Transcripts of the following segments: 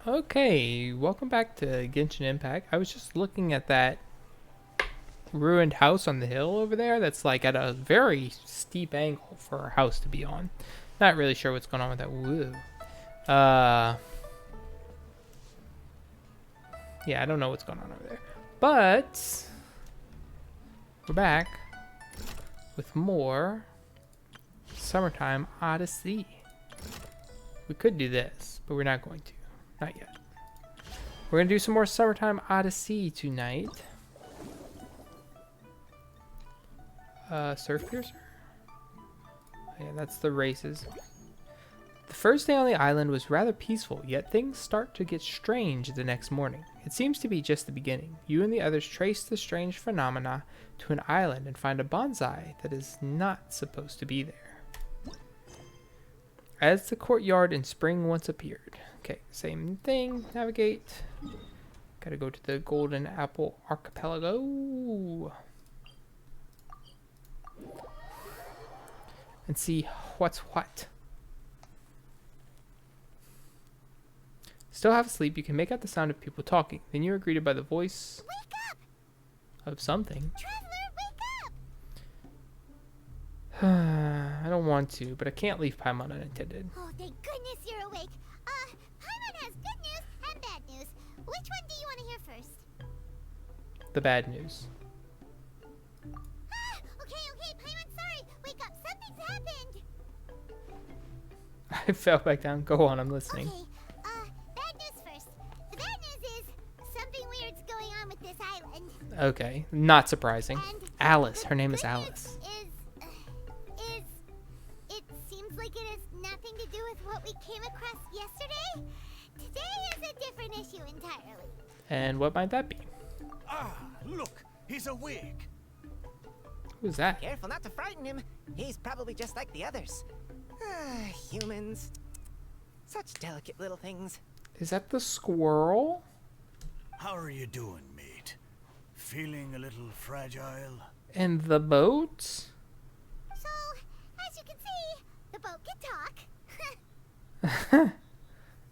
Okay, welcome back to Genshin Impact. I was just looking at that ruined house on the hill over there that's like at a very steep angle for a house to be on. Not really sure what's going on with that. Woo. Yeah, I don't know what's going on over there. But we're back with more Summertime Odyssey. We could do this, but we're not going to. Not yet. We're going to do some more Summertime Odyssey tonight. Surfpiercer? Yeah, that's the races. The first day on the island was rather peaceful, yet things start to get strange the next morning. It seems to be just the beginning. You and the others trace the strange phenomena to an island and find a bonsai that is not supposed to be there. As the courtyard in spring once appeared. Okay, same thing. Navigate. Gotta go to the Golden Apple Archipelago. And see what's what. Still half asleep, you can make out the sound of people talking. Then you are greeted by the voice of something. I don't want to, but I can't leave Paimon unattended. Oh, thank goodness you're awake. Paimon has good news and bad news. Which one do you want to hear first? The bad news. Okay, Paimon, sorry. Wake up, something's happened. I fell back down. Go on, I'm listening. Okay, bad news first. The bad news is something weird's going on with this island. Okay, not surprising. And Alice, the her name is good Alice. news it seems like it has nothing to do with what we came across yesterday. Today is a different issue entirely. And what might that be? Ah, look, he's awake. Who's that? Careful not to frighten him. He's probably just like the others. Humans. Such delicate little things. Is that the squirrel? How are you doing, mate? Feeling a little fragile? And the boat? So, as you can see, the boat can talk.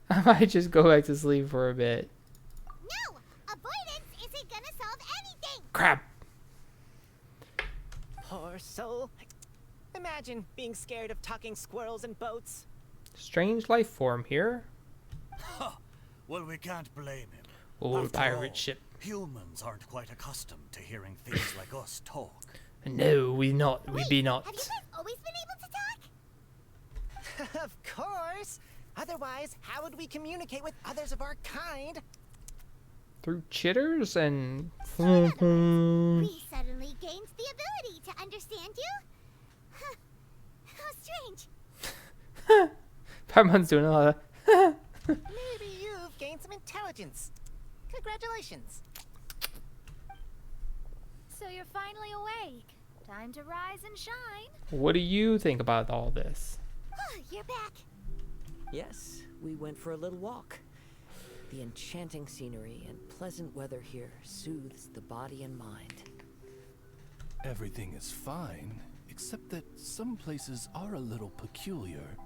I might just go back to sleep for a bit. No! Avoidance isn't gonna solve anything! Crap! Poor soul. Imagine being scared of talking squirrels and boats. Strange life form here. Ha! Well, we can't blame him. Old After pirate all, ship. Humans aren't quite accustomed to hearing things like us talk. No, we not. We be not. Have you guys always been able to talk? Of course. Otherwise, how would we communicate with others of our kind? Through chitters and... So in other words, we suddenly gained the ability to understand you? Huh. How strange. Paimon's doing a lot of... Maybe you've gained some intelligence. Congratulations. So you're finally awake. Time to rise and shine. What do you think about all this? Oh, you're back. Yes, we went for a little walk. The enchanting scenery and pleasant weather here soothes the body and mind. Everything is fine, except that some places are a little peculiar.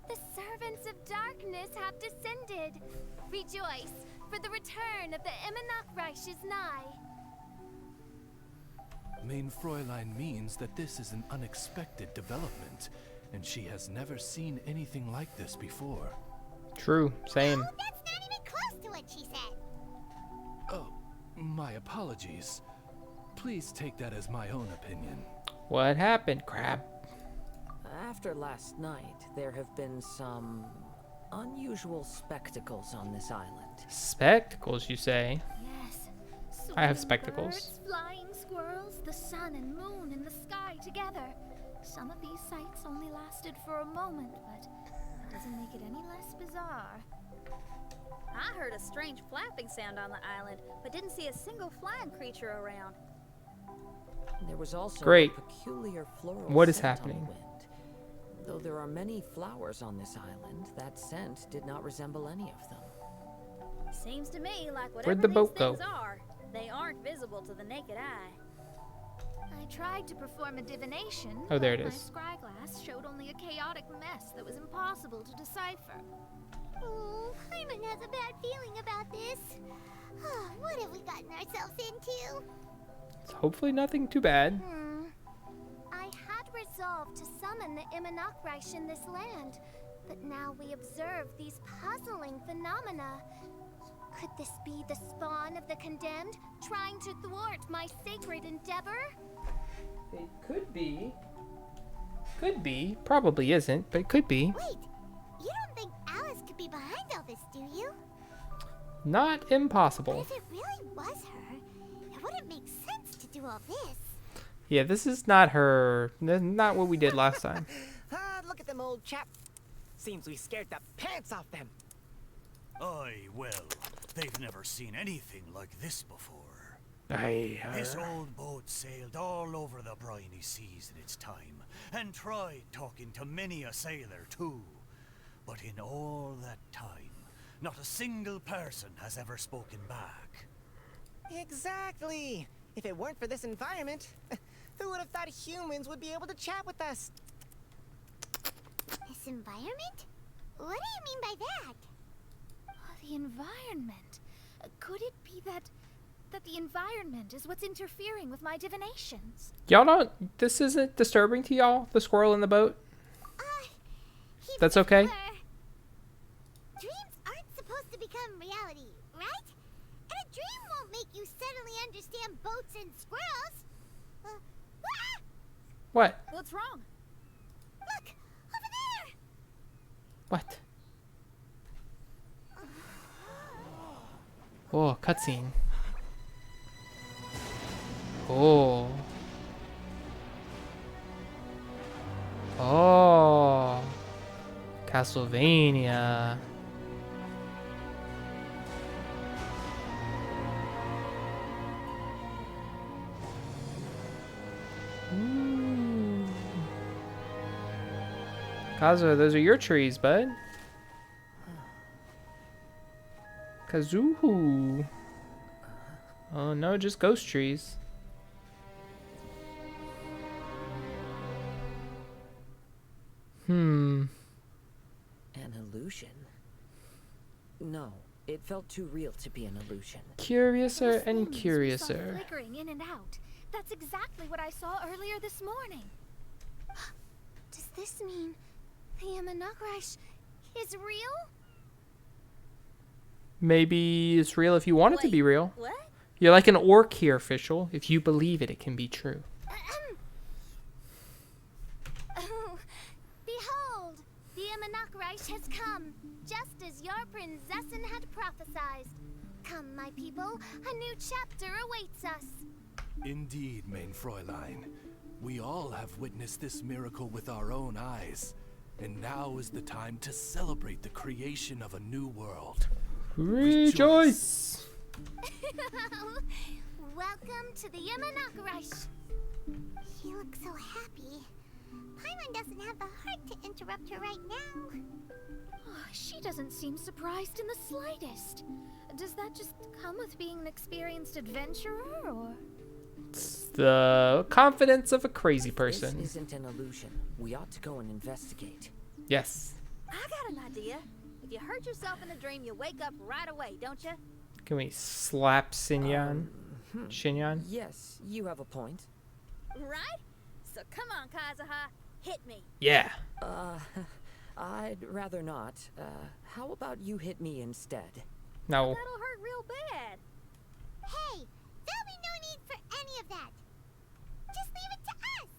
The servants of darkness have descended. Rejoice, for the return of the Eminat Reich is nigh. Main Fräulein means that this is an unexpected development, and she has never seen anything like this before. True, same. Oh, that's not even close to what she said. Oh, my apologies. Please take that as my own opinion. What happened, crap? After last night, there have been some unusual spectacles on this island. Spectacles, you say? Yes. I have soaring spectacles. Birds, flying squirrels, the sun and moon in the sky together. Some of these sights only lasted for a moment, but that doesn't make it any less bizarre. I heard a strange flapping sound on the island, but didn't see a single flying creature around. There was also Great. a peculiar floral What is scent on happening? the wind. Though there are many flowers on this island, that scent did not resemble any of them. Seems to me like Where'd whatever the these boat go? things are, they aren't visible to the naked eye. I tried to perform a divination. Oh, there but it is. My scryglass showed only a chaotic mess that was impossible to decipher. Paimon has a bad feeling about this. What have we gotten ourselves into? It's hopefully nothing too bad. I had resolved to summon the Imanakreish in this land, but now we observe these puzzling phenomena. Could this be the spawn of the condemned, trying to thwart my sacred endeavor? It could be. Could be. Probably isn't, but it could be. Wait, you don't think Alice could be behind all this, do you? Not But impossible. if it really was her, it wouldn't make sense to do all this. Yeah, this is not her. Not what we did last time. Look at them, old chap. Seems we scared the pants off them. Aye, well, they've never seen anything like this before. This Aye. old boat sailed all over the briny seas in its time, and tried talking to many a sailor too. But in all that time, not a single person has ever spoken back. Exactly. If it weren't for this environment, who would have thought humans would be able to chat with us? This environment? What do you mean by that? The environment. Could it be that the environment is what's interfering with my divinations? Y'all don't. This isn't disturbing to y'all. The squirrel in the boat. Keep That's it okay? clear. Dreams aren't supposed to become reality, right? And a dream won't make you suddenly understand boats and squirrels. What? What's wrong? Look, over there. What? Oh, cutscene. Oh. Oh. Castlevania. Ooh. Kazuha, those are your trees, bud. Kazuhu. Oh no, just ghost trees. An illusion? No, it felt too real to be an illusion. Curiouser Those and things we saw curiouser. flickering in and out. That's exactly what I saw earlier this morning. Does this mean the Imanakreish is real? Maybe it's real if you want it to be real. What? You're like an orc here, official. If you believe it, it can be true. Oh, behold, the Imanakreish has come, just as your Prinzessin had prophesied. Come, my people, a new chapter awaits us. Indeed, mein Fräulein. We all have witnessed this miracle with our own eyes. And now is the time to celebrate the creation of a new world. Rejoice! Welcome to the Imanakreish. She looks so happy. Paimon doesn't have the heart to interrupt her right now. Oh, she doesn't seem surprised in the slightest. Does that just come with being an experienced adventurer, or? It's the confidence of a crazy person. This isn't an illusion. We ought to go and investigate. Yes. I got an idea. If you hurt yourself in a dream, you wake up right away, don't you? Can we slap Sinyan? Shinyan? Yes, you have a point. Right? So come on, Kazuha. Hit me. Yeah. I'd rather not. How about you hit me instead? No. That'll hurt real bad. Hey, there'll be no need for any of that. Just leave it to us.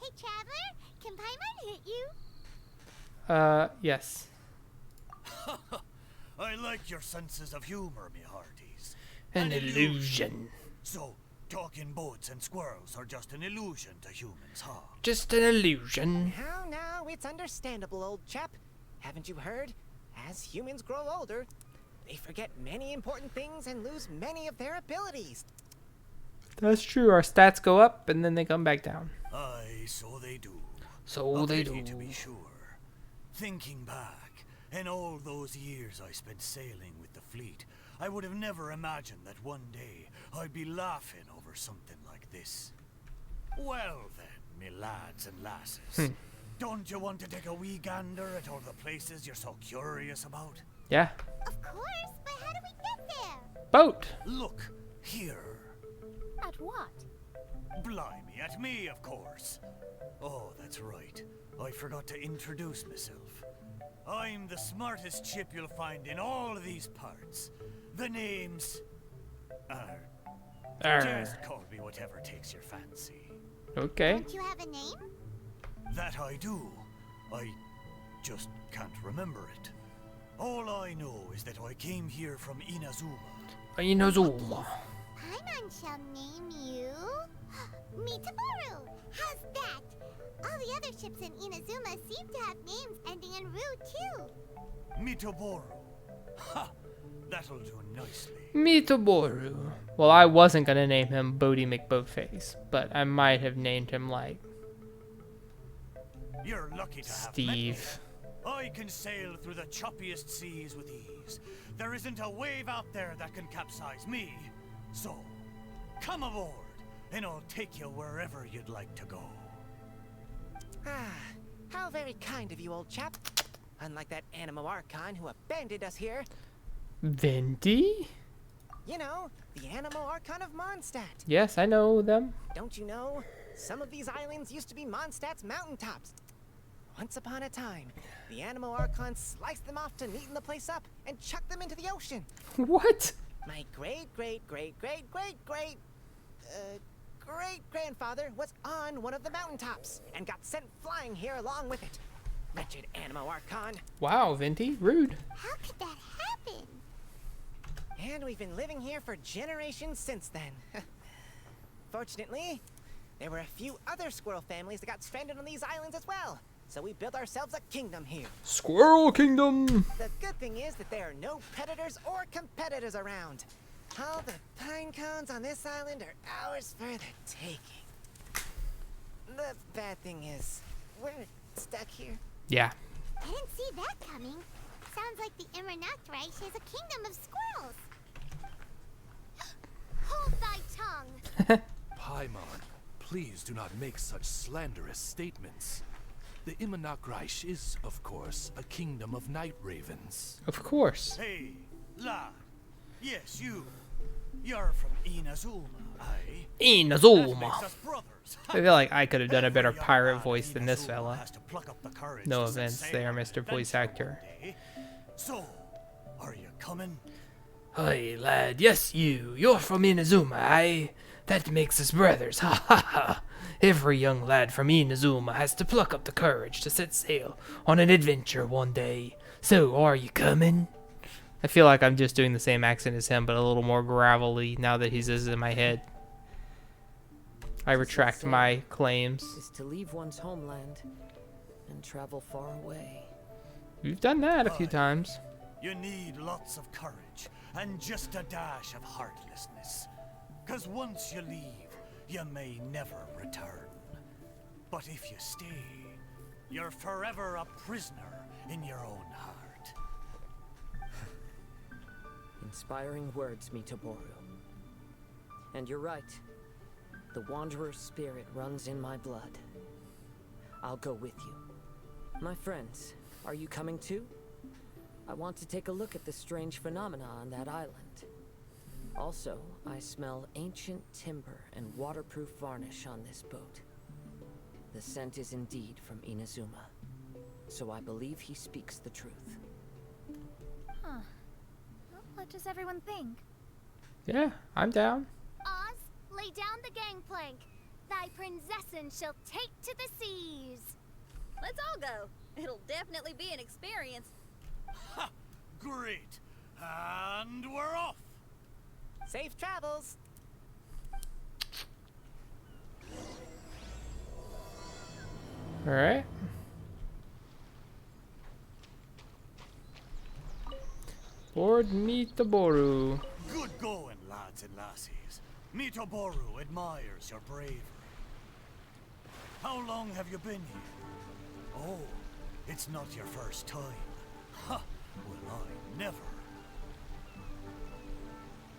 Hey, Traveler, can Paimon hit you? Yes. I like your senses of humor, me hearties. An illusion. So, talking boats and squirrels are just an illusion to humans, huh? Just an illusion. Now, it's understandable, old chap. Haven't you heard? As humans grow older, they forget many important things and lose many of their abilities. That's true. Our stats go up and then they come back down. Aye, so they do. So A they pity do. to be sure. Thinking back, in all those years I spent sailing with the fleet, I would have never imagined that one day I'd be laughing over something like this. Well then, me lads and lasses, don't you want to take a wee gander at all the places you're so curious about? Yeah. Of course, but how do we get there? Boat. Look, here. At what? Blimey, at me, of course. Oh, that's right. I forgot to introduce myself. I'm the smartest chip you'll find in all of these parts. The name's... Just call me whatever takes your fancy. Okay. Don't you have a name? That I do. I just can't remember it. All I know is that I came here from Inazuma. Inazuma. Paimon shall name you... Mitaboru! How's that? All the other ships in Inazuma seem to have names ending in Ru, too. Mitaboru. Ha! That'll do nicely. Mitaboru. Well, I wasn't gonna name him Bodie McBoatface, but I might have named him like You're lucky to have Steve. met me. I can sail through the choppiest seas with ease. There isn't a wave out there that can capsize me. So, come aboard, and I'll take you wherever you'd like to go. Ah, how very kind of you, old chap. Unlike that Animo Archon who abandoned us here. Venti? You know, the Animo Archon of Mondstadt. Yes, I know them. Don't you know? Some of these islands used to be Mondstadt's mountaintops. Once upon a time, the Animo Archon sliced them off to neaten the place up and chucked them into the ocean. What? My great-grandfather was on one of the mountaintops and got sent flying here along with it. Wretched Animo Archon. Wow, Venti, rude. How could that happen? And we've been living here for generations since then. Fortunately, there were a few other squirrel families that got stranded on these islands as well. So we built ourselves a kingdom here. Squirrel Kingdom. The good thing is that there are no predators or competitors around. All the pine cones on this island are ours for the taking. The bad thing is, we're stuck here. Yeah. I didn't see that coming. Sounds like the Immernachtreich is a kingdom of squirrels. Hold thy tongue! Paimon, please do not make such slanderous statements. The Immernachtreich is, of course, a kingdom of night ravens. Of course. Hey, lad. Yes, you. You're from Inazuma, aye? That Inazuma. makes us brothers. I feel like I could have done a better Every young pirate lad voice in than this Inazuma fella. has to pluck up the courage No to set offense sail there, on an Mr. Voice adventure Actor. one day. So, are you coming? Hey, lad, yes, you're from Inazuma, aye? That makes us brothers, ha ha ha. Every young lad from Inazuma has to pluck up the courage to set sail on an adventure one day. So, are you coming? I feel like I'm just doing the same accent as him, but a little more gravelly now that he's in my head. I retract my claims. Is to leave one's homeland and travel far away. We've done that a few Aye. times. You need lots of courage and just a dash of heartlessness. 'Cause once you leave, you may never return. But if you stay, you're forever a prisoner in your own heart. Inspiring words, Mitaboru. And you're right. The Wanderer's spirit runs in my blood. I'll go with you. My friends, are you coming too? I want to take a look at the strange phenomena on that island. Also, I smell ancient timber and waterproof varnish on this boat. The scent is indeed from Inazuma, so I believe he speaks the truth. Huh. Well, what does everyone think? Yeah, I'm down. Oz, lay down the gangplank. Thy princessin shall take to the seas. Let's all go. It'll definitely be an experience. Ha! Great! And we're off! Safe travels. Alright. Board Mitaboru. Good going, lads and lassies. Mitaboru admires your bravery. How long have you been here? Oh, it's not your first time. Ha! Well, I never.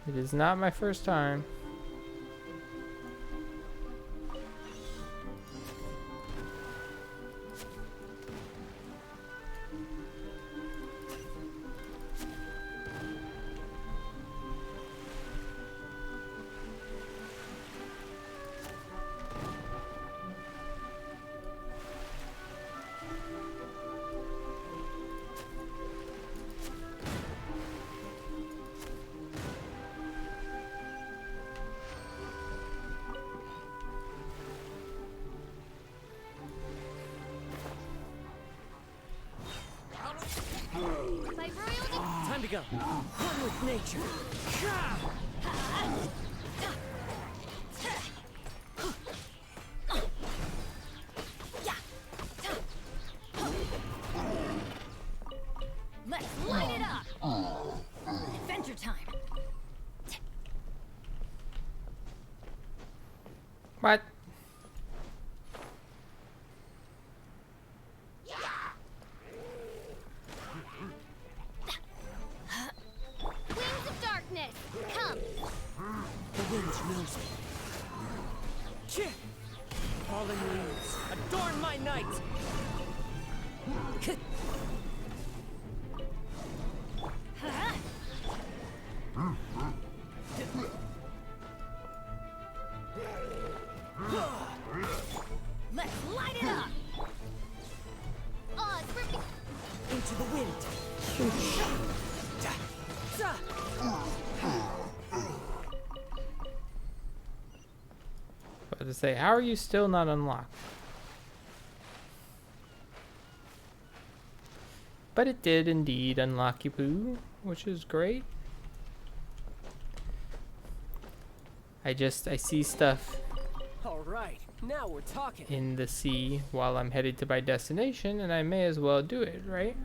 It is not my first time. by royal Time to go. One with nature. Let's light it up! Adventure time! What? Wings of darkness, come! The wind knows me. Chip! Fallen leaves, adorn my night! Let's light it up! Oh, it's ripping. Into the wind. About to say, how are you still not unlocked? But it did indeed unlock you, Pooh, which is great. I see stuff All right, now we're talking. in the sea while I'm headed to my destination, and I may as well do it, right?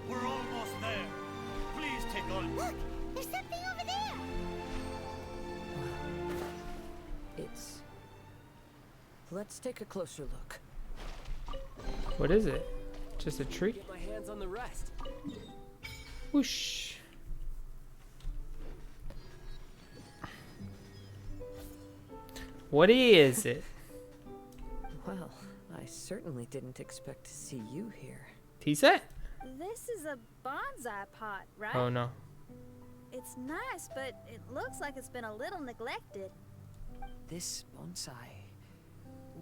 We're almost there. Please take on. Look, there's something over there. It's... Let's take a closer look. What is it? Just a tree? Get my hands on the rest. Whoosh. What is it? Well, I certainly didn't expect to see you here. Tea set? This is a bonsai pot, right? Oh no. It's nice, but it looks like it's been a little neglected. This bonsai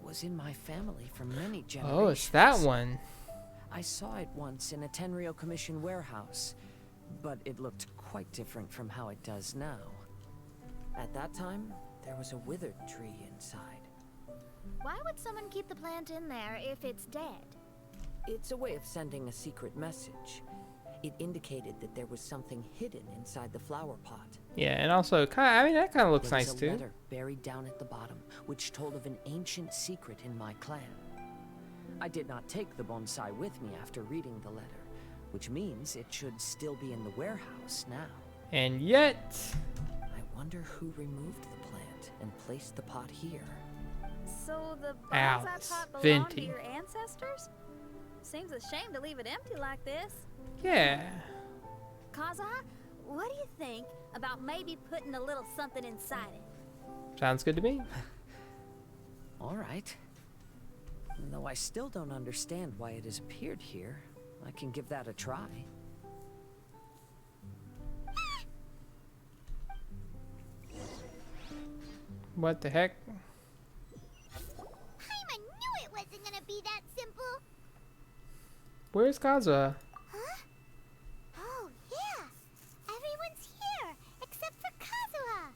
was in my family for many generations. Oh, it's that one. I saw it once in a Tenryou Commission warehouse, but it looked quite different from how it does now. At that time, there was a withered tree inside. Why would someone keep the plant in there if it's dead? It's a way of sending a secret message. It indicated that there was something hidden inside the flower pot. Yeah, and also, I mean, that kind of looks There was nice a too. letter buried down at the bottom, which told of an ancient secret in my clan. I did not take the bonsai with me after reading the letter, which means it should still be in the warehouse now. And yet, I wonder who removed the plant and placed the pot here. So the Alice, bonsai pot belonged Venti. to your ancestors? Seems a shame to leave it empty like this. yeah. Kazuha, what do you think about maybe putting a little something inside it? Sounds good to me. All right. Though I still don't understand why it has appeared here, I can give that a try. What the heck? Paimon knew it wasn't gonna be that simple. Where's Kazuha? Huh? Oh, yeah. Everyone's here, except for Kazuha.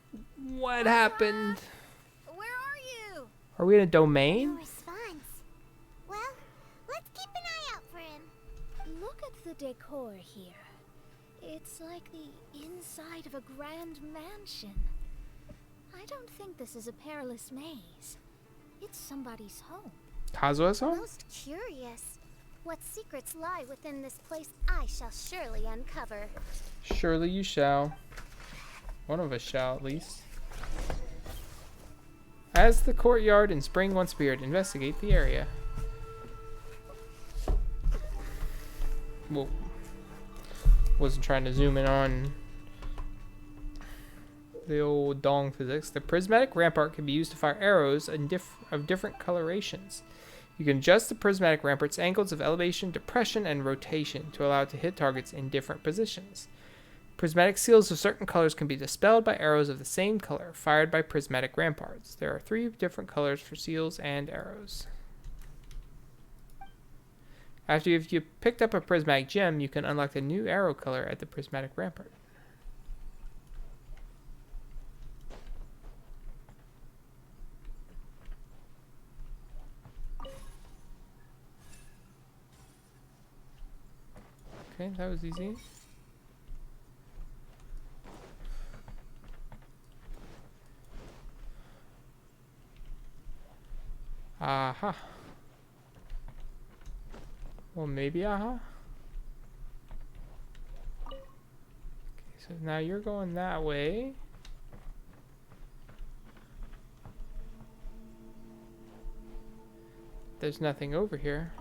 What happened? Where are you? Are we in a No domain? response. Well, let's keep an eye out for him. Look at the decor here. It's like the inside of a grand mansion. I don't think this is a perilous maze. It's somebody's home. Kazuha's home? Most curious. What secrets lie within this place I shall surely uncover. Surely you shall. One of us shall, at least. As the courtyard and spring once appeared, investigate the area. Whoa. Wasn't trying to zoom in on The old dong physics. The prismatic rampart can be used to fire arrows of different colorations. You can adjust the prismatic rampart's angles of elevation, depression, and rotation to allow it to hit targets in different positions. Prismatic seals of certain colors can be dispelled by arrows of the same color, fired by prismatic ramparts. There are 3 different colors for seals and arrows. After you've picked up a prismatic gem, you can unlock the new arrow color at the prismatic rampart. Okay, that was easy. Aha. Well, maybe aha. Okay, so now you're going that way. There's nothing over here.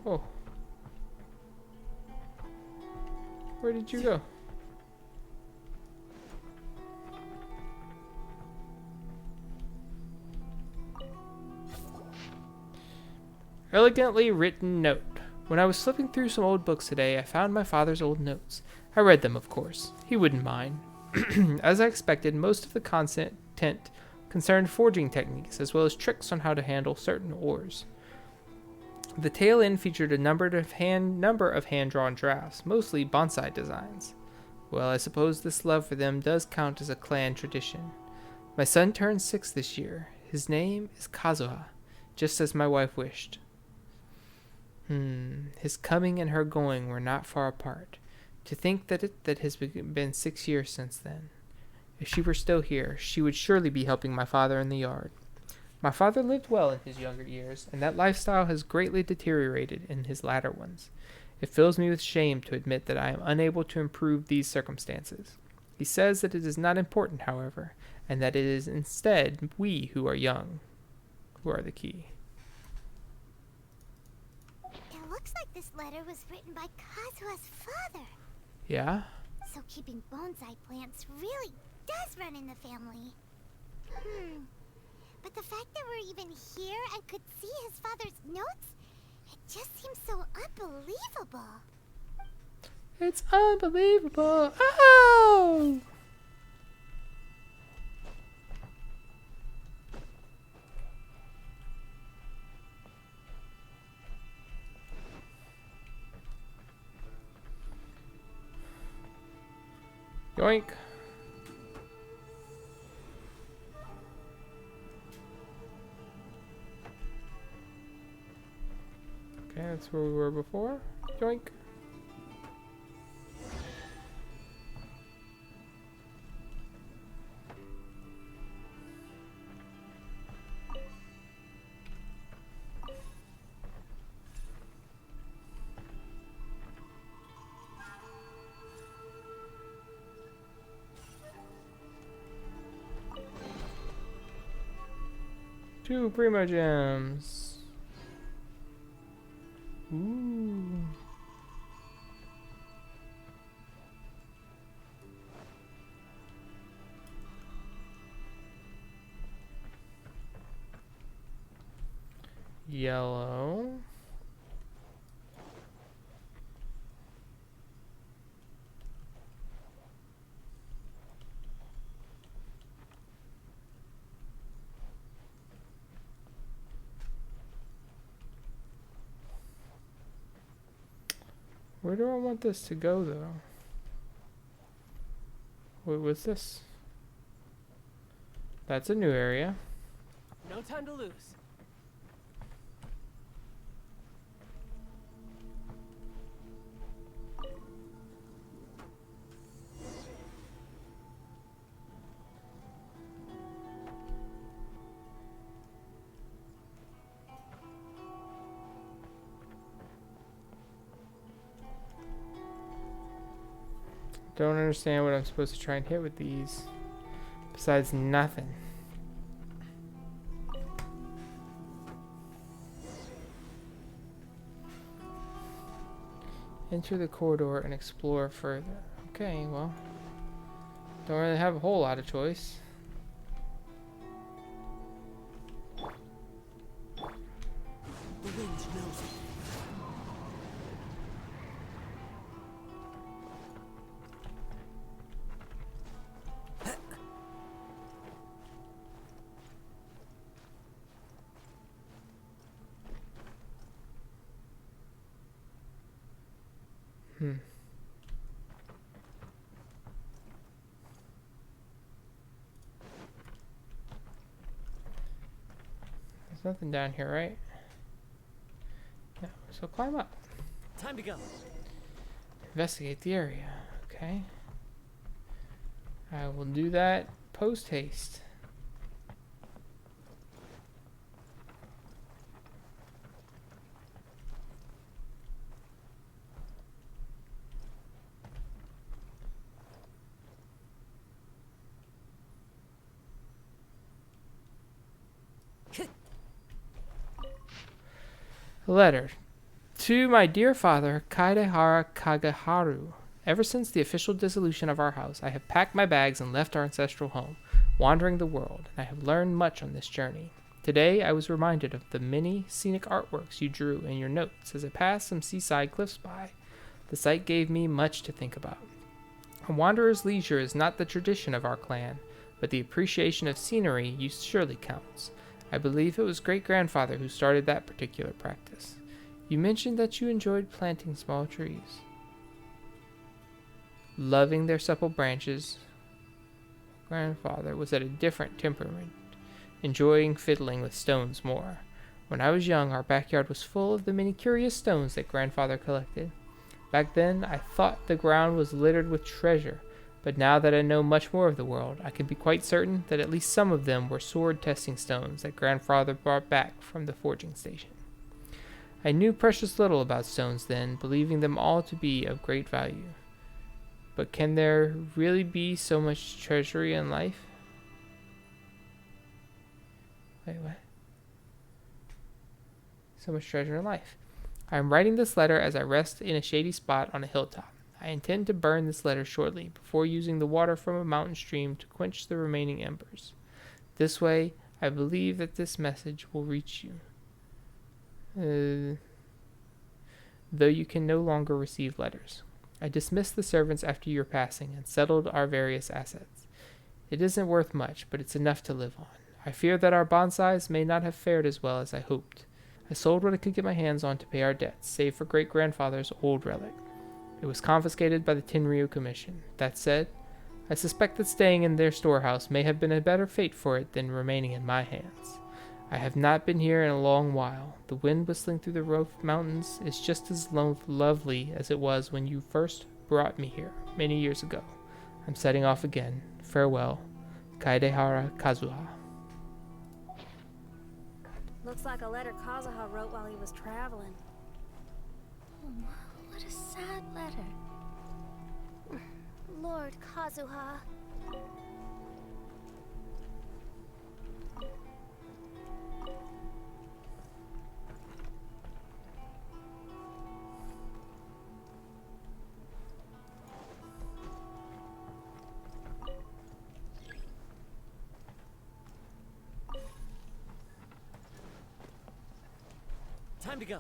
Oh. Where did you go? Elegantly written note. When I was flipping through some old books today, I found my father's old notes. I read them, of course. He wouldn't mind. As I expected, most of the content concerned forging techniques, as well as tricks on how to handle certain ores. The tail end featured a number of hand-drawn drafts, mostly bonsai designs. Well, I suppose this love for them does count as a clan tradition. My son turns 6 this year. His name is Kazuha, just as my wife wished. His coming and her going were not far apart. To think that it has been 6 years since then. If she were still here, she would surely be helping my father in the yard. My father lived well in his younger years, and that lifestyle has greatly deteriorated in his latter ones. It fills me with shame to admit that I am unable to improve these circumstances. He says that it is not important, however, and that it is instead we who are young who are the key. It looks like this letter was written by Kazuha's father. Yeah? So keeping bonsai plants really does run in the family. But the fact that we're even here and could see his father's notes, it just seems so unbelievable. It's unbelievable. Oh! Yoink. Okay, that's where we were before. Yoink. Two Primo Gems. Ooh. Yellow. Where do I want this to go, though? What was this? That's a new area. No time to lose. Don't understand what I'm supposed to try and hit with these. Besides nothing. Enter the corridor and explore further. Okay, well, don't really have a whole lot of choice. The wind knows it. There's nothing down here, right? No, so climb up. Time to go. Investigate the area. Okay. I will do that post haste. Letter. To my dear father, Kaidehara Kagaharu. Ever since the official dissolution of our house, I have packed my bags and left our ancestral home, wandering the world, and I have learned much on this journey. Today, I was reminded of the many scenic artworks you drew in your notes as I passed some seaside cliffs by. The sight gave me much to think about. A wanderer's leisure is not the tradition of our clan, but the appreciation of scenery surely counts. I believe it was great-grandfather who started that particular practice. You mentioned that you enjoyed planting small trees, loving their supple branches. Grandfather was at a different temperament, enjoying fiddling with stones more. When I was young, our backyard was full of the many curious stones that grandfather collected. Back then, I thought the ground was littered with treasure, but now that I know much more of the world, I can be quite certain that at least some of them were sword testing stones that grandfather brought back from the forging station. I knew precious little about stones then, believing them all to be of great value. But can there really be so much treasury in life? Wait, what? So much treasure in life. I am writing this letter as I rest in a shady spot on a hilltop. I intend to burn this letter shortly, before using the water from a mountain stream to quench the remaining embers. This way, I believe that this message will reach you. Though you can no longer receive letters. I dismissed the servants after your passing and settled our various assets. It isn't worth much, but it's enough to live on. I fear that our bonsais may not have fared as well as I hoped. I sold what I could get my hands on to pay our debts, save for great-grandfather's old relic. It was confiscated by the Tenryu Commission. That said, I suspect that staying in their storehouse may have been a better fate for it than remaining in my hands. I have not been here in a long while. The wind whistling through the rough mountains is just as lovely as it was when you first brought me here, many years ago. I'm setting off again. Farewell, Kaidehara Kazuha. Looks like a letter Kazuha wrote while he was traveling. What a sad letter. Lord Kazuha. Time to go.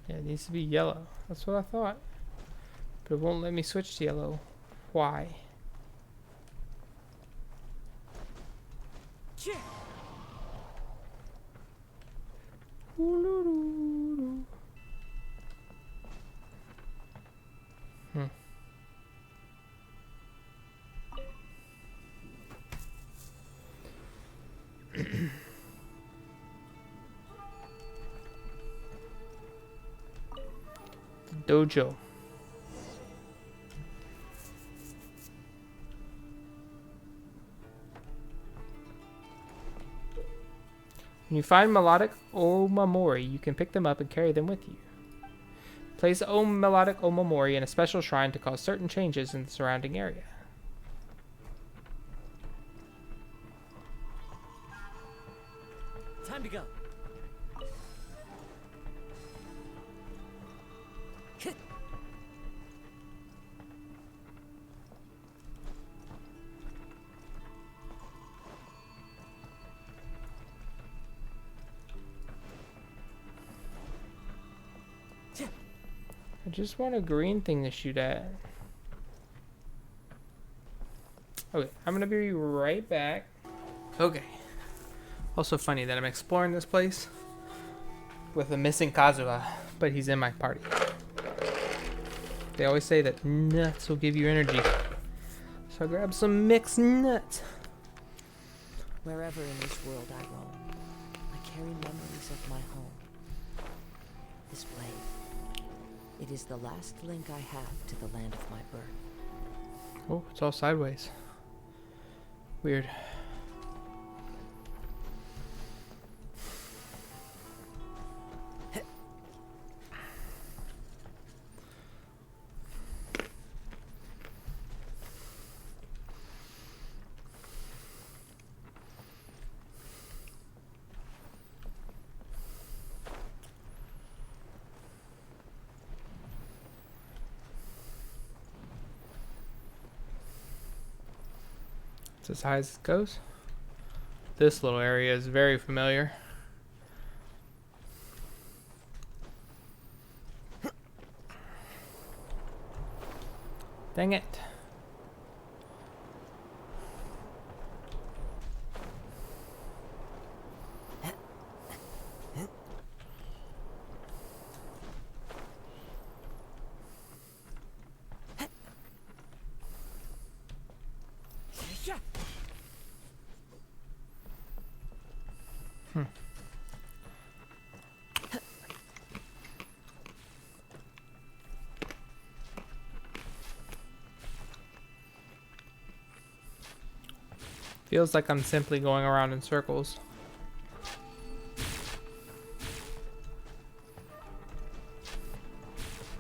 Yeah, it needs to be yellow. That's what I thought. But it won't let me switch to yellow. Why? Dojo. When you find melodic omamori, you can pick them up and carry them with you. Place melodic omamori in a special shrine to cause certain changes in the surrounding area. Time to go. I just want a green thing to shoot at. Okay, I'm gonna be right back. Okay. Also funny that I'm exploring this place with a missing Kazuha, but he's in my party. They always say that nuts will give you energy. So I grabbed some mixed nuts. Wherever in this world I roam, I carry memories of my home. This blade. It is the last link I have to the land of my birth. Oh, it's all sideways. Weird. As high as it goes. This little area is very familiar. Dang it. Feels like I'm simply going around in circles.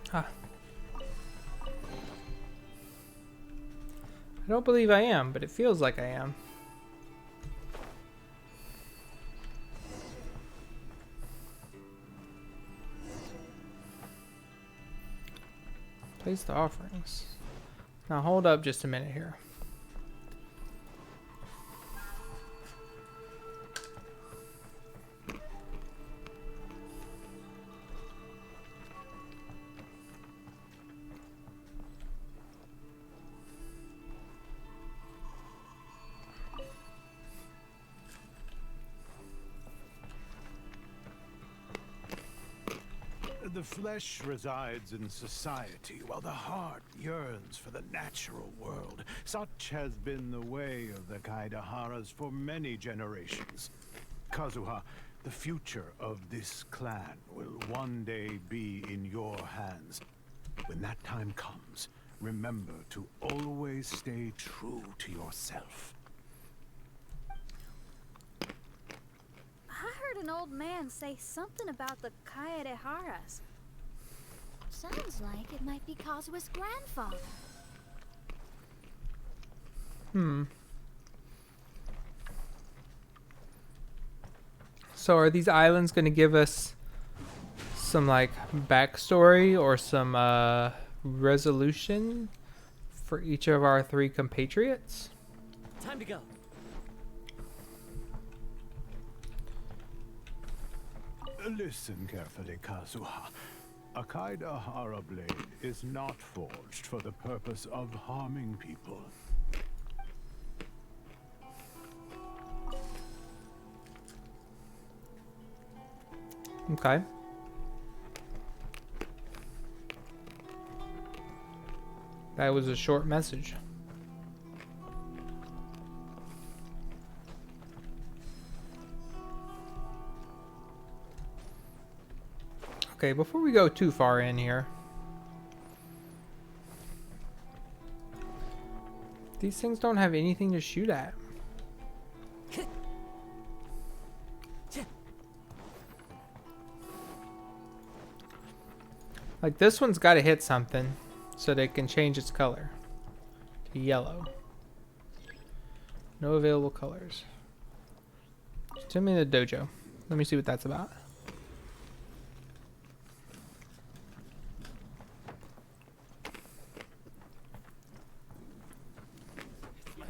Huh. I don't believe I am, but it feels like I am. Place the offerings. Now hold up just a minute here. The flesh resides in society, while the heart yearns for the natural world. Such has been the way of the Kaidaharas for many generations. Kazuha, the future of this clan will one day be in your hands. When that time comes, remember to always stay true to yourself. I heard an old man say something about the Kaidaharas. Sounds like it might be Kazuha's grandfather. So are these islands going to give us some like backstory or some resolution for each of our three compatriots? Time to go. Listen carefully, Kazuha. A Kaidahara blade is not forged for the purpose of harming people. Okay. That was a short message. Okay, before we go too far in here, these things don't have anything to shoot at. Like this one's got to hit something so that it can change its color to yellow. No available colors. Send me the dojo. Let me see what that's about.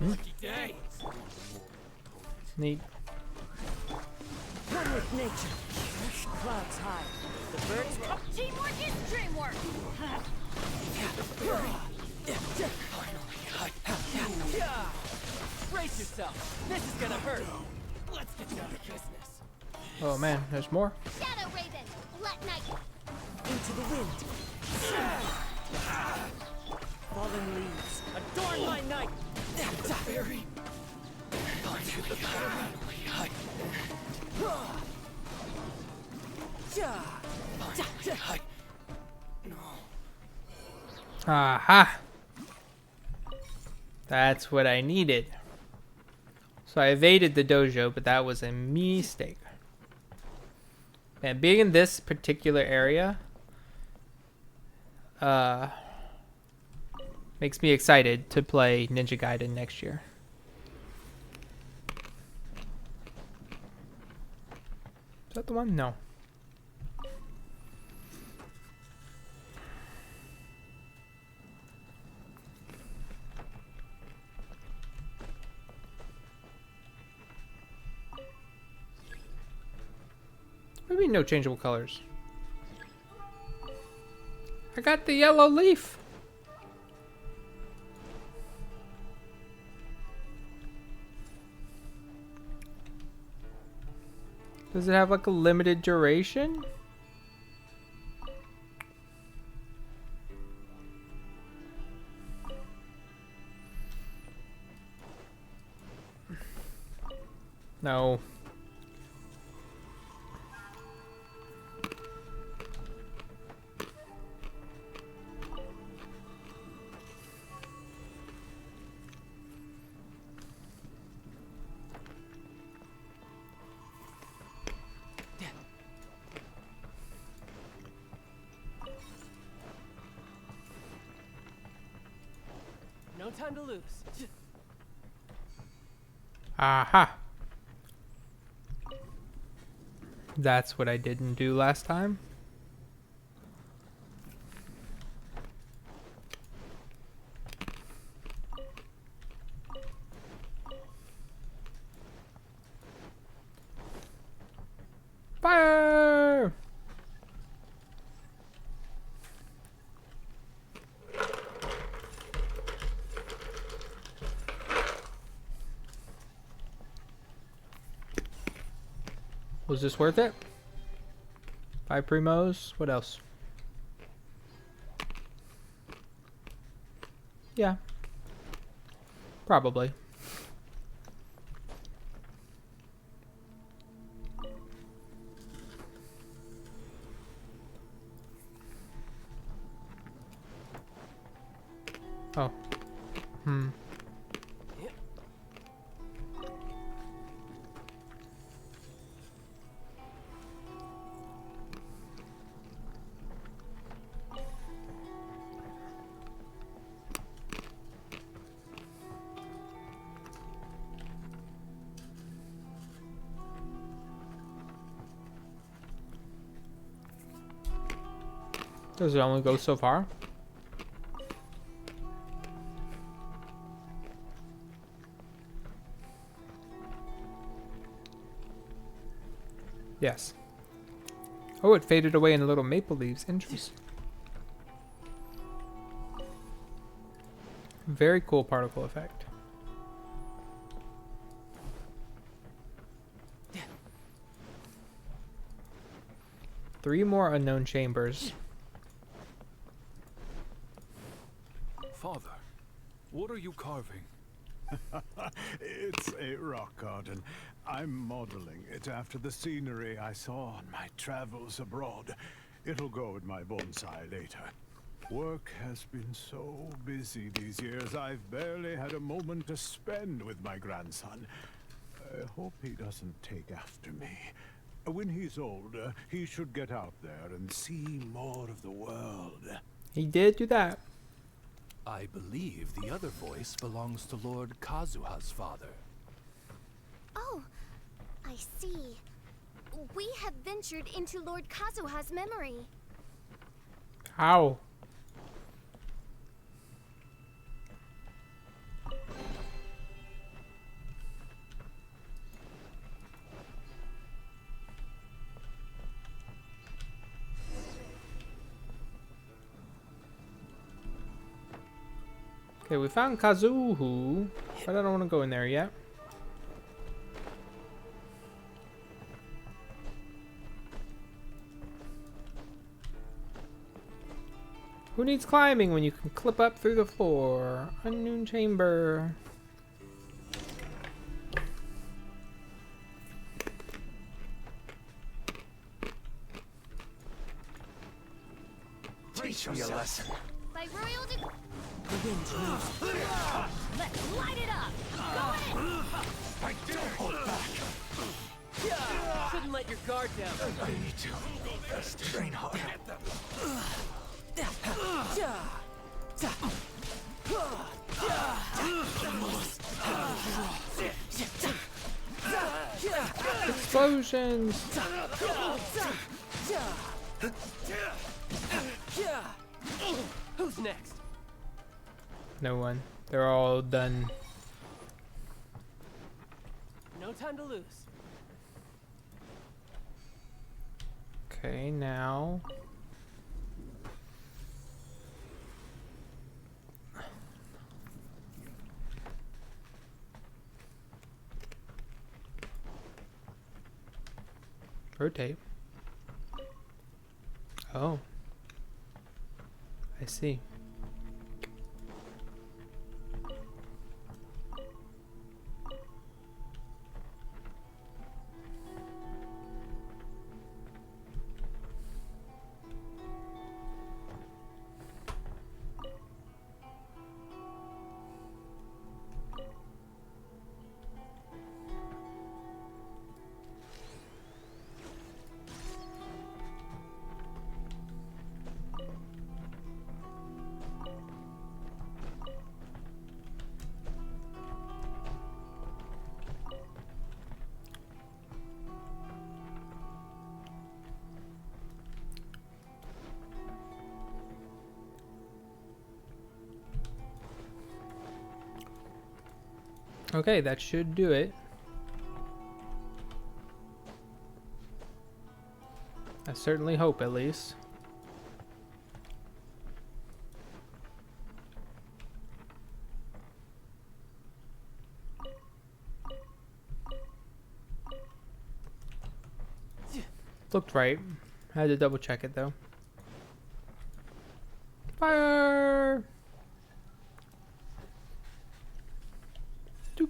Lucky day. Neat. One with nature. Clouds high. The birds. Teamwork is dreamwork. Brace yourself. This is gonna hurt. Let's get down to business. Oh man, there's more. Shadow Raven, Black Knight. Into the wind. Fallen leaves. Adorn my night. The fairy. Onto the fairy. Aha! That's what I needed. So I evaded the dojo, but that was a mistake. And being in this particular area makes me excited to play Ninja Gaiden next year. Is that the one? No. What do you mean no changeable colors? I got the yellow leaf. Does it have like a limited duration? No. No time to lose. Aha. That's what I didn't do last time. Fire! Was this worth it? 5 primos. What else? Yeah. Probably. Oh. Does it only go so far? Yes. Oh, it faded away in little maple leaves. Interesting. Very cool particle effect. Three more unknown chambers. Father, what are you carving? It's a rock garden. I'm modeling it after the scenery I saw on my travels abroad. It'll go in my bonsai later. Work has been so busy these years, I've barely had a moment to spend with my grandson. I hope he doesn't take after me. When he's older, he should get out there and see more of the world. He did do that. I believe the other voice belongs to Lord Kazuha's father. Oh, I see. We have ventured into Lord Kazuha's memory. How? Okay, we found Kazuhu, but I don't want to go in there yet. Who needs climbing when you can clip up through the floor? Unknown chamber. Teach me a lesson. By royal Let's light it up! Go in! I dare hold back. Shouldn't let your guard down. I need to train hard. Explosions! Who's next? No one. They're all done. No time to lose. Okay, now. Rotate. Oh. I see. Okay, that should do it. I certainly hope, at least. Looked right. I had to double check it though. Fire! Doop.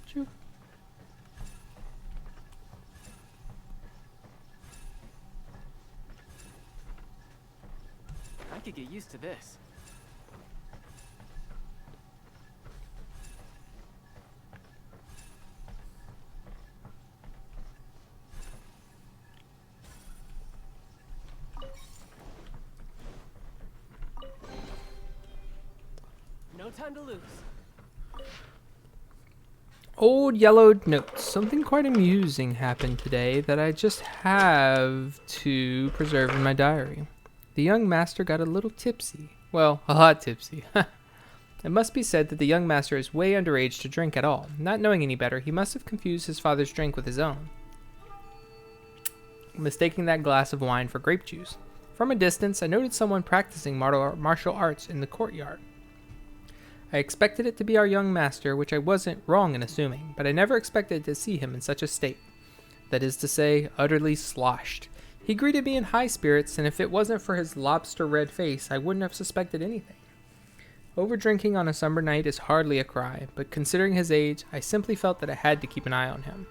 Choo. I could get used to this. No time to lose. Old yellowed notes. Something quite amusing happened today that I just have to preserve in my diary. The young master got a little tipsy. Well, a lot tipsy. It must be said that the young master is way underage to drink at all. Not knowing any better, he must have confused his father's drink with his own, mistaking that glass of wine for grape juice. From a distance, I noted someone practicing martial arts in the courtyard. I expected it to be our young master, which I wasn't wrong in assuming, but I never expected to see him in such a state. That is to say, utterly sloshed. He greeted me in high spirits, and if it wasn't for his lobster-red face, I wouldn't have suspected anything. Overdrinking on a summer night is hardly a cry, but considering his age, I simply felt that I had to keep an eye on him.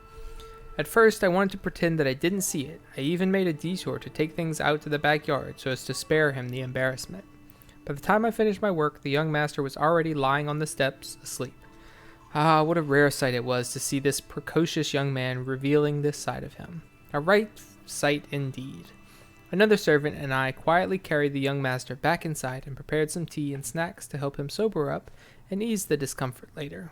At first, I wanted to pretend that I didn't see it. I even made a detour to take things out to the backyard so as to spare him the embarrassment. By the time I finished my work, the young master was already lying on the steps, asleep. Ah, what a rare sight it was to see this precocious young man revealing this side of him. A right sight indeed. Another servant and I quietly carried the young master back inside and prepared some tea and snacks to help him sober up and ease the discomfort later.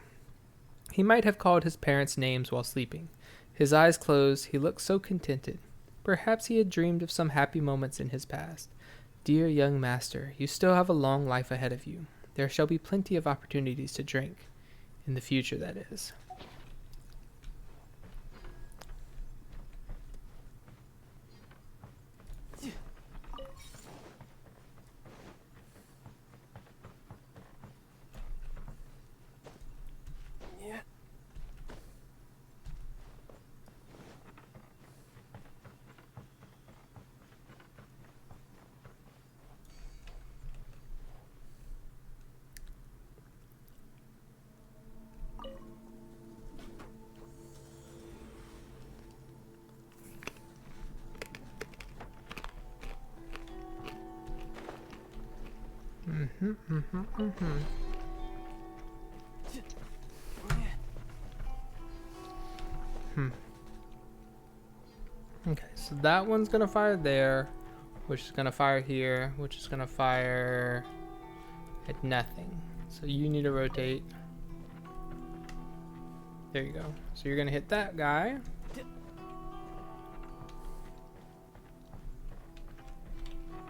He might have called his parents' names while sleeping. His eyes closed, he looked so contented. Perhaps he had dreamed of some happy moments in his past. Dear young master, you still have a long life ahead of you. There shall be plenty of opportunities to drink. In the future, that is. Okay, so that one's gonna fire there, which is gonna fire here, which is gonna fire at nothing. So you need to rotate. There you go. So you're gonna hit that guy.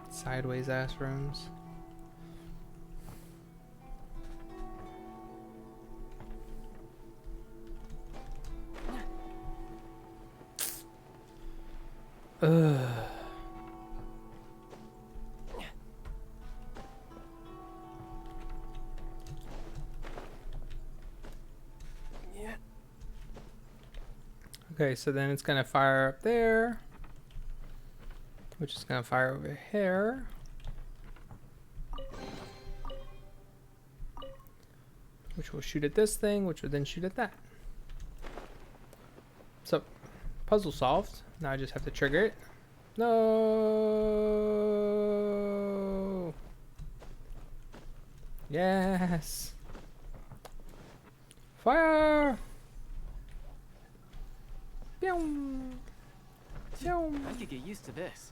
Sideways ass rooms. Ugh. Okay, so then it's gonna fire up there, which is gonna fire over here. Which will shoot at this thing, which will then shoot at that. So, puzzle solved. Now I just have to trigger it. No! Yes! Fire! Pew! Pew! I could get used to this.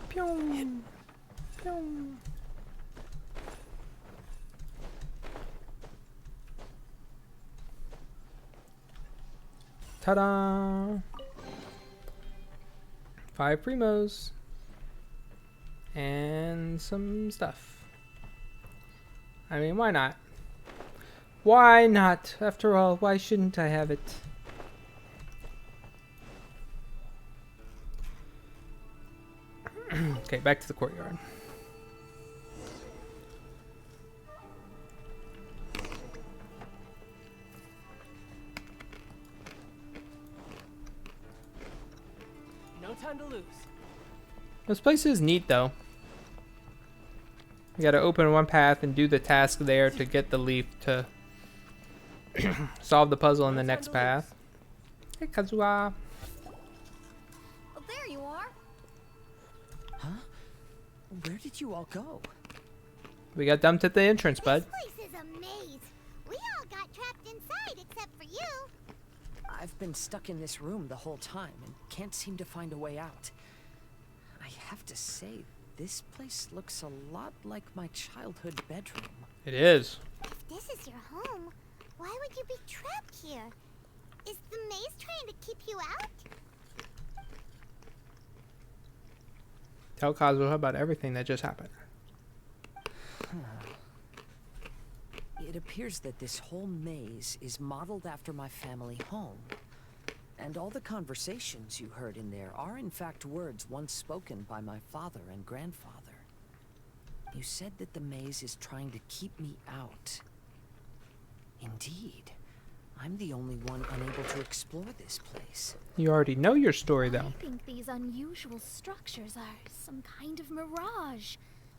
Pew! Pew! Ta-da! 5 primos. And some stuff. I mean, why not? Why not? After all, why shouldn't I have it? Okay, back to the courtyard. No time to lose. This place is neat, though. You gotta open one path and do the task there to get the leaf to solve the puzzle in the next path. Hey, Kazuha. Oh, there you are. Huh? Where did you all go? We got dumped at the entrance, bud. This place is a maze. We all got trapped inside except for you. I've been stuck in this room the whole time and can't seem to find a way out. I have to say, this place looks a lot like my childhood bedroom. It is. If this is your home, why would you be trapped here? Is the maze trying to keep you out? Tell Kazuha about everything that just happened. It appears that this whole maze is modeled after my family home. And all the conversations you heard in there are in fact words once spoken by my father and grandfather. You said that the maze is trying to keep me out. Indeed. I'm the only one unable to explore this place. You already know your story, though. I think these unusual structures are some kind of mirage.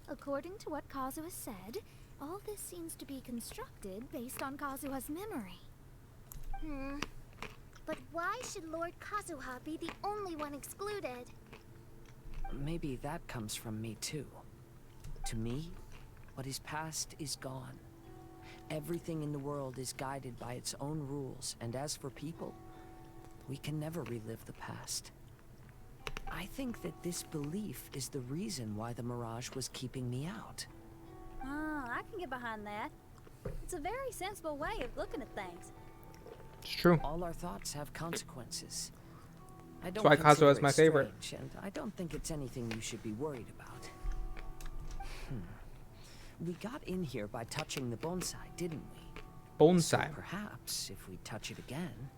According to what Kazuha said, all this seems to be constructed based on Kazuha's memory. But why should Lord Kazuha be the only one excluded? Maybe that comes from me too. To me, what is past is gone. Everything in the world is guided by its own rules, and as for people, we can never relive the past. I think that this belief is the reason why the Mirage was keeping me out. Oh, I can get behind that. It's a very sensible way of looking at things. It's true. All our thoughts have consequences. I don't That's why Kazuha is consider my it favorite. strange, and I don't think it's anything you should be worried about. We got in here by touching the bonsai, didn't we? Bonsai. So perhaps if we touch it again.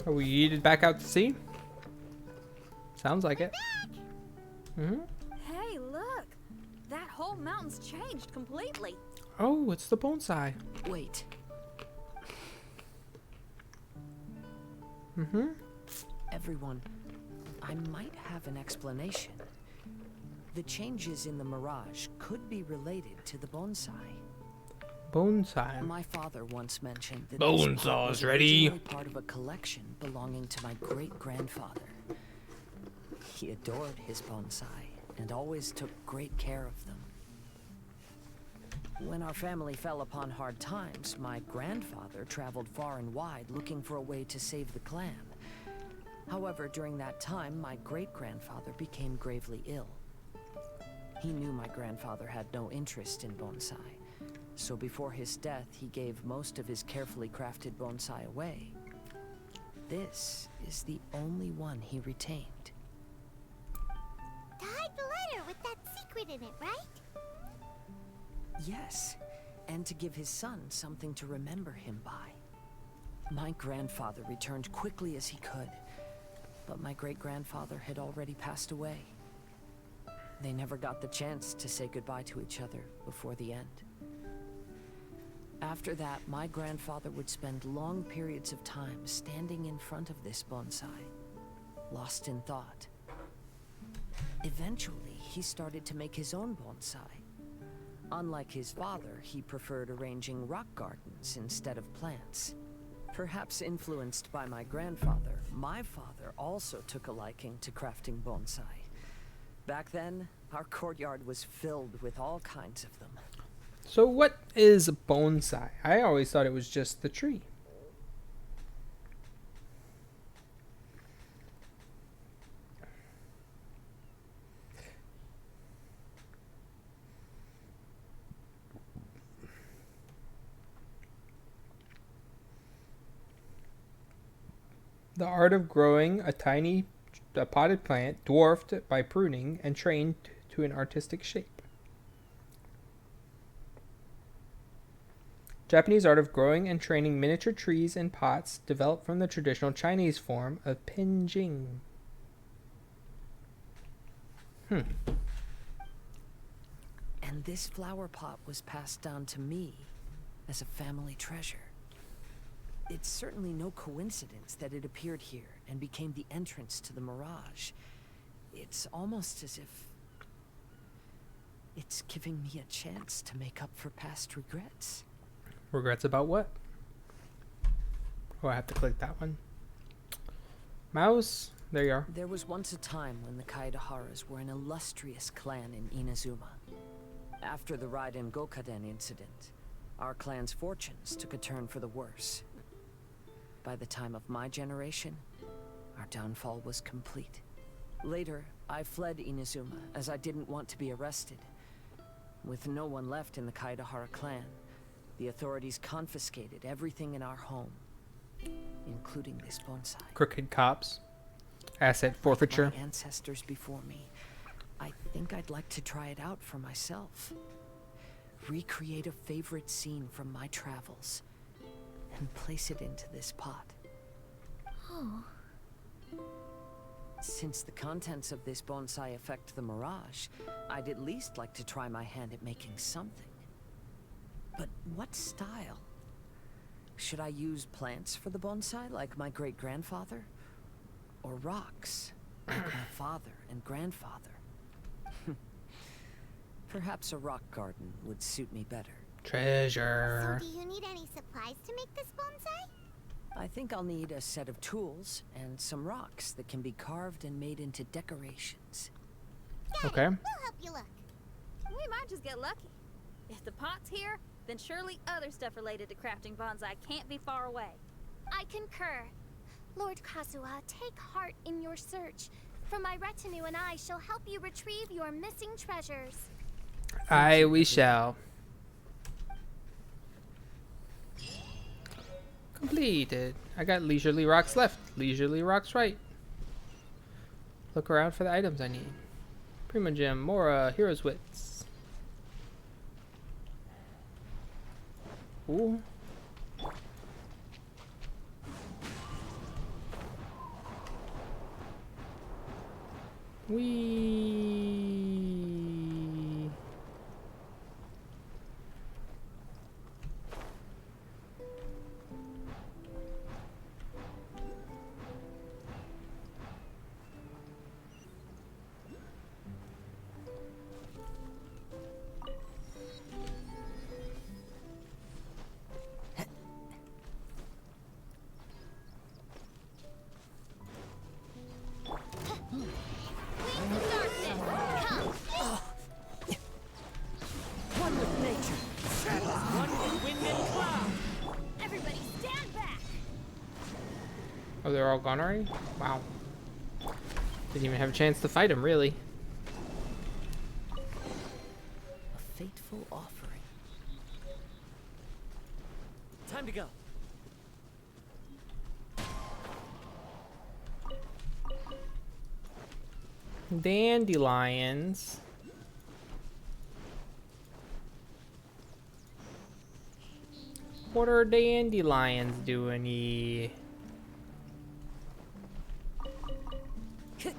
Are we yeeted back out to sea? Sounds like it. Mm-hmm. Hey, look! That whole mountain's changed completely. Oh, it's the bonsai. Wait. Mm-hmm. Everyone, I might have an explanation. The changes in the Mirage could be related to the bonsai. Bonsai. My father once mentioned that Bonsai's this pot was ready. originally part of a collection belonging to my great-grandfather. He adored his bonsai and always took great care of them. When our family fell upon hard times, my grandfather traveled far and wide looking for a way to save the clan. However, during that time, my great-grandfather became gravely ill. He knew my grandfather had no interest in bonsai, so before his death, he gave most of his carefully crafted bonsai away. This is the only one he retained. To hide the letter with that secret in it, right? Yes, and to give his son something to remember him by. My grandfather returned quickly as he could, but my great-grandfather had already passed away. They never got the chance to say goodbye to each other before the end. After that, my grandfather would spend long periods of time standing in front of this bonsai, lost in thought. Eventually, he started to make his own bonsai. Unlike his father, he preferred arranging rock gardens instead of plants. Perhaps influenced by my grandfather, my father also took a liking to crafting bonsai. Back then, our courtyard was filled with all kinds of them. So what is a bonsai? I always thought it was just the tree. The art of growing a potted plant dwarfed by pruning and trained to an artistic shape. Japanese art of growing and training miniature trees in pots developed from the traditional Chinese form of pinjing. And this flower pot was passed down to me as a family treasure. It's certainly no coincidence that it appeared here and became the entrance to the Mirage. It's almost as if it's giving me a chance to make up for past regrets. Regrets about what? Oh, I have to click that one. Mouse. There you are. There was once a time when the Kaidaharas were an illustrious clan in Inazuma. After the Raiden Gokaden incident, our clan's fortunes took a turn for the worse. By the time of my generation, our downfall was complete. Later, I fled Inazuma as I didn't want to be arrested. With no one left in the Kaidahara clan, the authorities confiscated everything in our home, including this bonsai. Crooked cops. Asset forfeiture. Like my ancestors before me, I think I'd like to try it out for myself. Recreate a favorite scene from my travels and place it into this pot. Oh. Since the contents of this bonsai affect the Mirage, I'd at least like to try my hand at making something. But what style? Should I use plants for the bonsai like my great-grandfather? Or rocks, like my father and grandfather? Perhaps a rock garden would suit me better. Treasure. So do you need any supplies to make this bonsai? I think I'll need a set of tools and some rocks that can be carved and made into decorations. Got Okay. it. We'll help you look. We might just get lucky. If the pot's here, then surely other stuff related to crafting bonsai can't be far away. I concur. Lord Kazuha, take heart in your search, for my retinue and I shall help you retrieve your missing treasures. Aye, we shall. Completed. I got leisurely rocks left, leisurely rocks right. Look around for the items I need. Prima Gem, Mora, Hero's Wits. Ooh. Wee. One with nature. One with wind and cloud. Everybody stand back! Oh, they're all gone already? Wow. Didn't even have a chance to fight him, really. A fateful offering. Time to go. Dandelions. What are dandelions doing here? It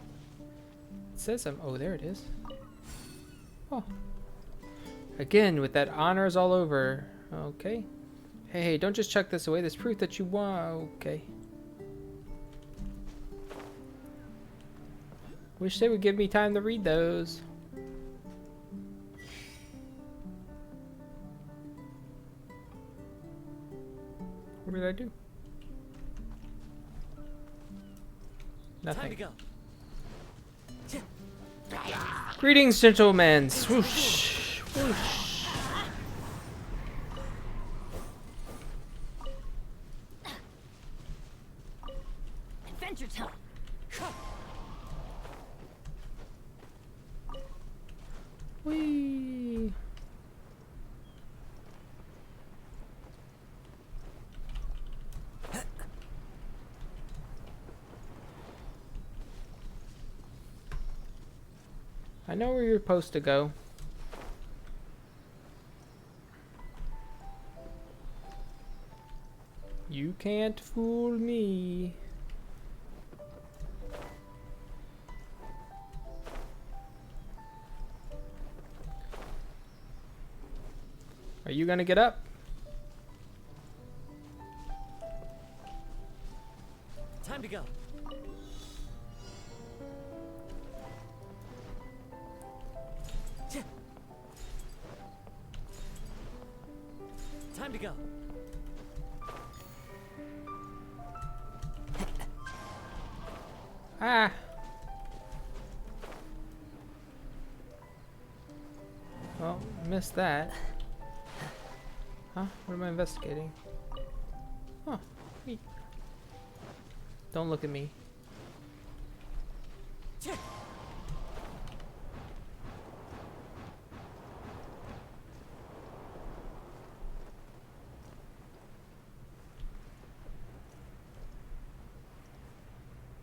says I'm. Oh, there it is. Oh. Again, with that honors all over. Okay. Hey, don't just chuck this away. There's proof that you won. Okay. Wish they would give me time to read those. What did I do? Nothing. Time to go. Greetings, gentlemen. Swoosh. Swoosh. Adventure time! Whee. I know where you're supposed to go. You can't fool me. Are you gonna get up? Time to go. Time to go. Ah. Well, missed that. Huh? What am I investigating? Oh, neat. Don't look at me.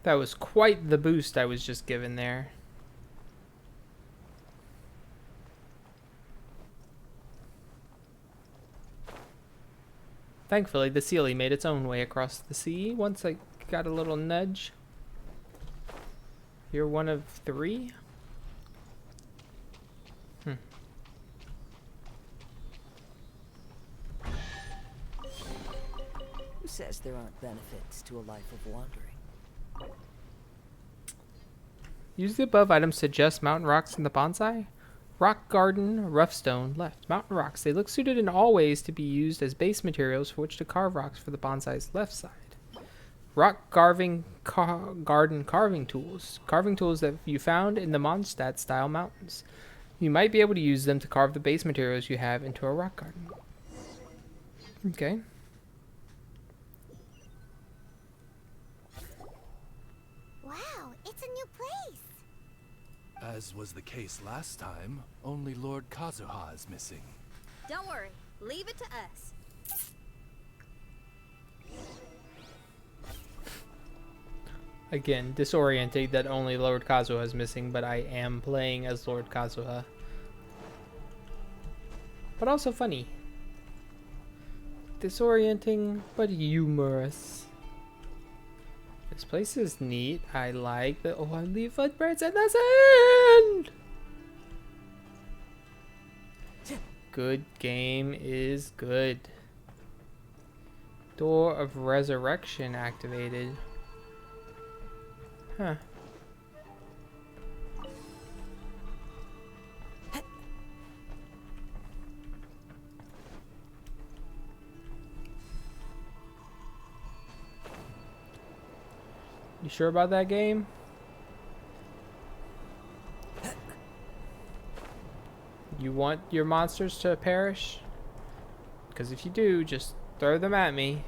That was quite the boost I was just given there. Thankfully, the Sealy made its own way across the sea once I got a little nudge. You're one of 3? Who says there aren't benefits to a life of wandering? Use the above items to adjust mountain rocks in the bonsai. Rock garden, rough stone, left. Mountain rocks. They look suited in all ways to be used as base materials for which to carve rocks for the bonsai's left side. Rock carving, garden carving tools. Carving tools that you found in the Mondstadt style mountains. You might be able to use them to carve the base materials you have into a rock garden. Okay. Wow, it's a new place. As was the case last time, only Lord Kazuha is missing. Don't worry, leave it to us. Again, disorienting that only Lord Kazuha is missing, but I am playing as Lord Kazuha. But also funny. Disorienting, but humorous. This place is neat. I like the only footprints in the sand! Good game is good. Door of Resurrection activated. Huh. You sure about that game? You want your monsters to perish? Because if you do, just throw them at me.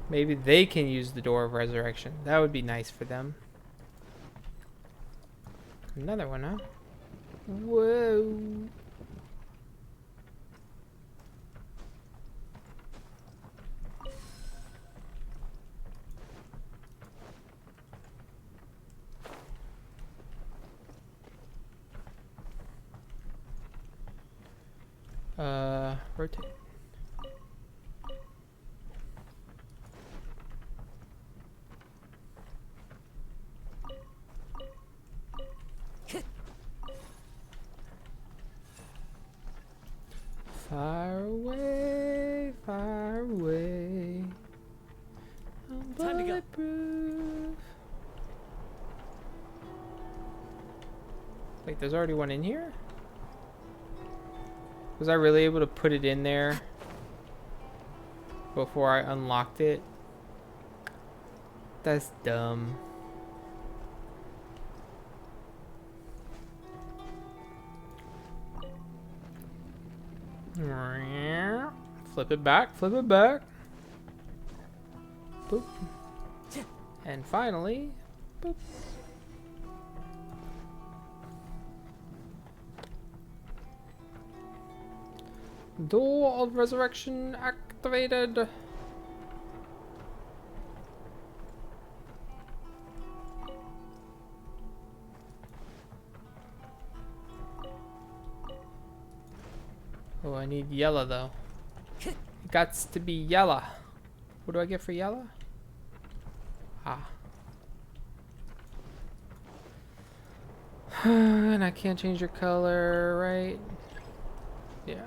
Maybe they can use the Door of Resurrection. That would be nice for them. Another one, huh? Whoa. Rotate. Far away, far away. I'm Time to go. bulletproof. Wait, there's already one in here? Was I really able to put it in there before I unlocked it? That's dumb. Flip it back, flip it back. Boop. And finally, boop. Door of Resurrection activated. Oh, I need yellow though. It gots to be yellow. What do I get for yellow? Ah. And I can't change your color, right? Yeah.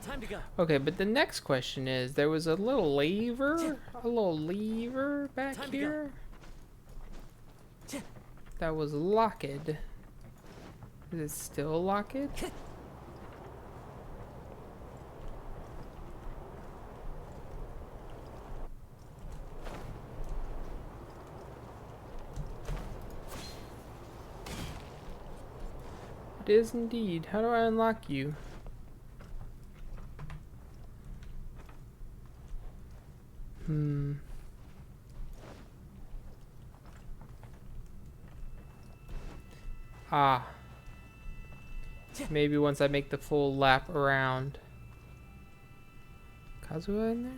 Time to go. Okay, but the next question is, there was a little lever back Time to here that was locked. Is it still locked? It is indeed. How do I unlock you? Ah. Maybe once I make the full lap around. Kazuha in there?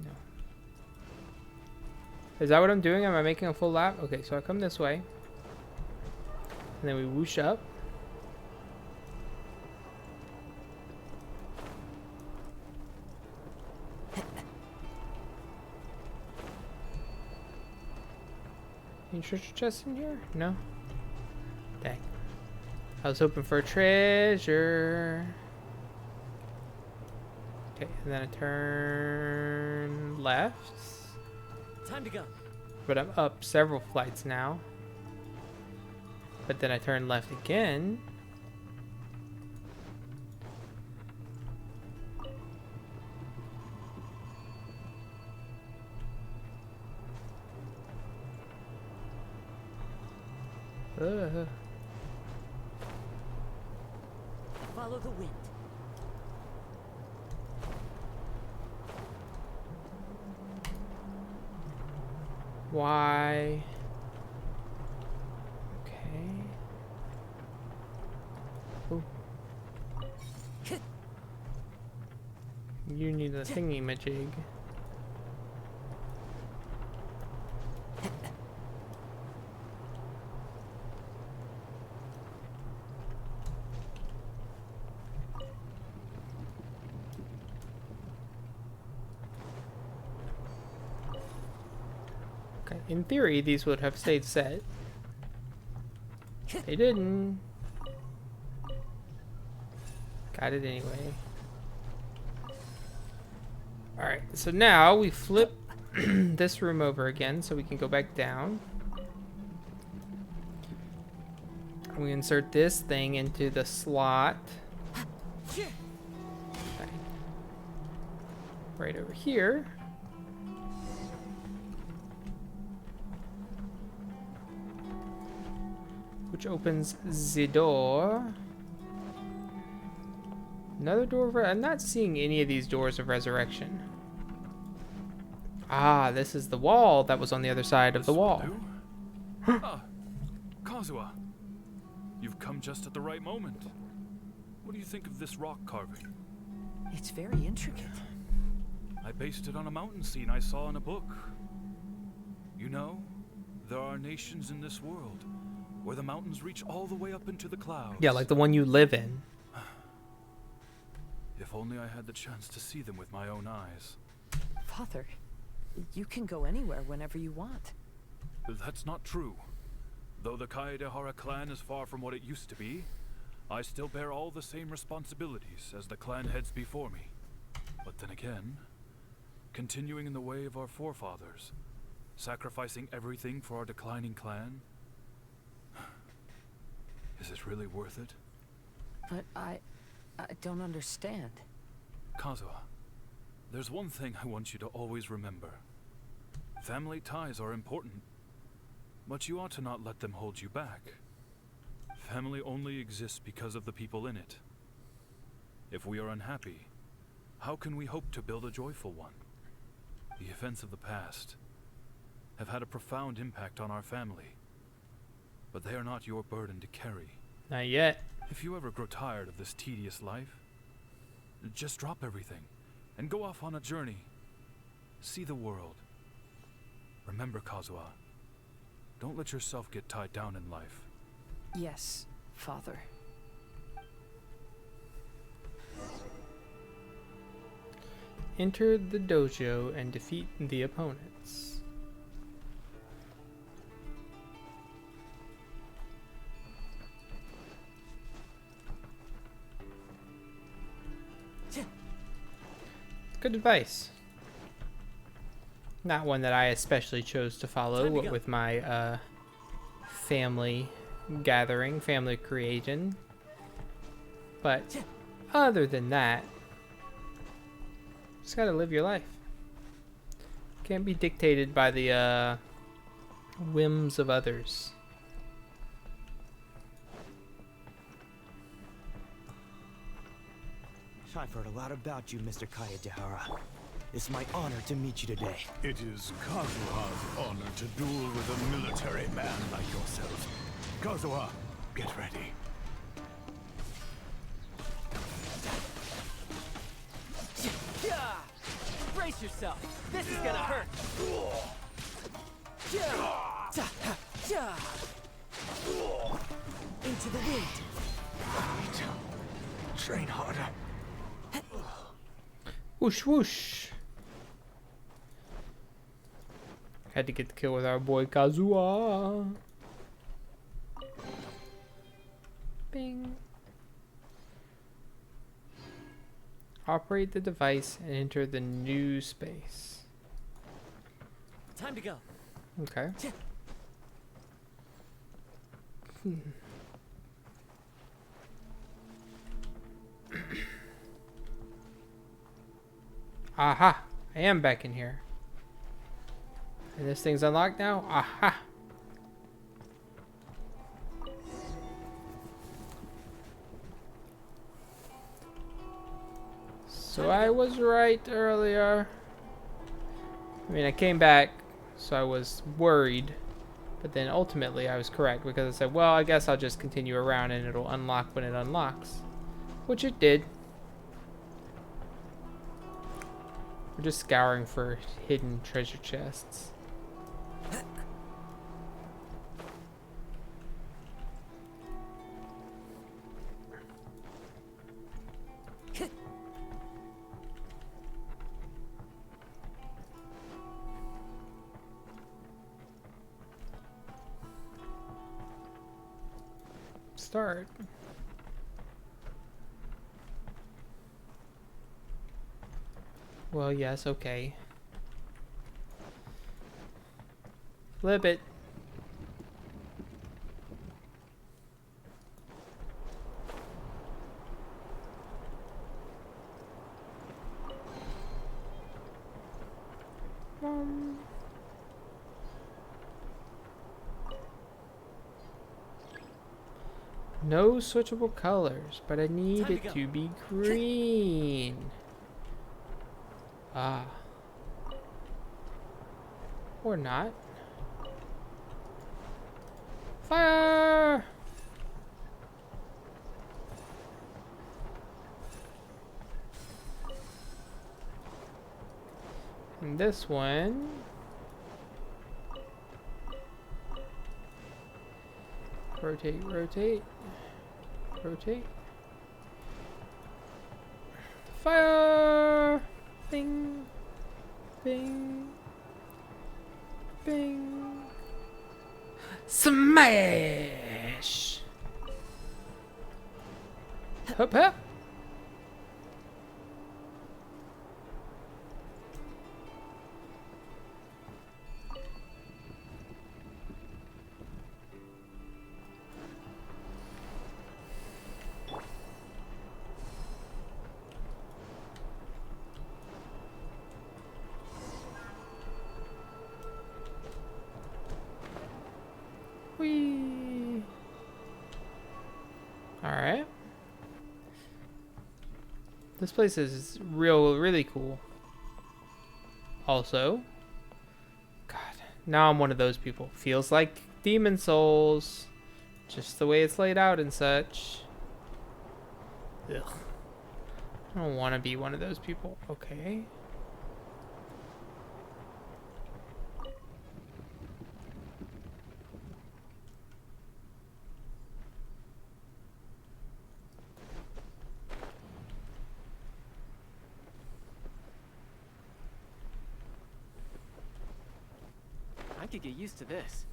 No. Is that what I'm doing? Am I making a full lap? Okay, so I come this way. And then we whoosh up. Any treasure chests in here? No? Dang. I was hoping for a treasure. Okay, and then I turn left. Time to go. But I'm up several flights now. But then I turn left again. follow the wind. Why? Okay. Ooh. You need a thingy-majig. Okay, in theory, these would have stayed set. They didn't. Got it anyway. Alright, so now we flip this room over again so we can go back down. We insert this thing into the slot. Okay. Right over here. Which opens the door. Another door. I'm not seeing any of these doors of resurrection. Ah, this is the wall that was on the other side of the wall. Ah, Kazuha. You've come just at the right moment. What do you think of this rock carving? It's very intricate. I based it on a mountain scene I saw in a book. You know, there are nations in this world where the mountains reach all the way up into the clouds. Yeah, like the one you live in. If only I had the chance to see them with my own eyes. Father, you can go anywhere whenever you want. That's not true. Though the Kaedehara clan is far from what it used to be, I still bear all the same responsibilities as the clan heads before me. But then again, continuing in the way of our forefathers, sacrificing everything for our declining clan, is it really worth it? But I don't understand. Kazuha, there's one thing I want you to always remember. Family ties are important, but you ought to not let them hold you back. Family only exists because of the people in it. If we are unhappy, how can we hope to build a joyful one? The events of the past have had a profound impact on our family, but they are not your burden to carry. Not yet. If you ever grow tired of this tedious life, just drop everything and go off on a journey. See the world. Remember, Kazuha, don't let yourself get tied down in life. Yes, Father. Enter the dojo and defeat the opponents. Good advice. Not one that I especially chose to follow with my family gathering, family creation. But other than that, just gotta live your life. Can't be dictated by the whims of others. I've heard a lot about you, Mr. Kaedehara. It's my honor to meet you today. It is Kazuha's honor to duel with a military man like yourself. Kazuha, get ready. Brace yourself. This is gonna hurt. Into the wind. Right. Train harder. Whoosh whoosh. Had to get the kill with our boy Kazuha. Bing. Operate the device and enter the new space. Time to go. Okay. Aha! I am back in here. And this thing's unlocked now? Aha! So I was right earlier. I mean, I came back, so I was worried. But then ultimately I was correct because I said, well, I guess I'll just continue around and it'll unlock when it unlocks. Which it did. We're just scouring for hidden treasure chests. Start. Well, yes, okay. Flip it. No switchable colors, but I need it to be green. Ah. Or not. Fire! And this one. Rotate, rotate. Rotate. Fire! Bing. Bing. Bing. Smash! Hop, hop. Whee! Alright. This place is really cool. Also, God, now I'm one of those people. Feels like Demon Souls. Just the way it's laid out and such. Ugh. I don't want to be one of those people. Okay. I could get used to this.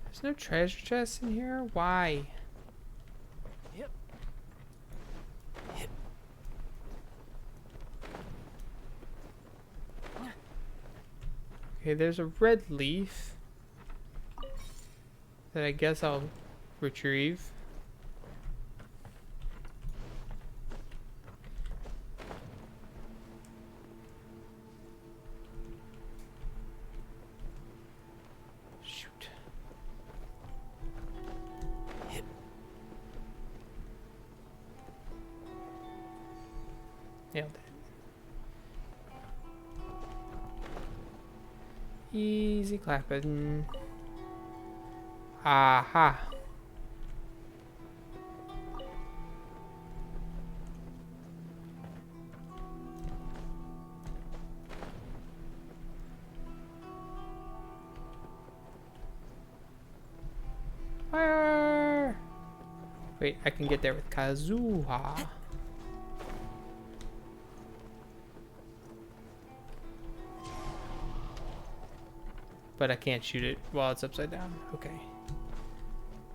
There's no treasure chests in here? Why? Yep. Okay, there's a red leaf that I guess I'll retrieve. Shoot. Nailed it. Easy clapping. Aha. Fire! Wait, I can get there with Kazuha. But I can't shoot it while it's upside down. Okay.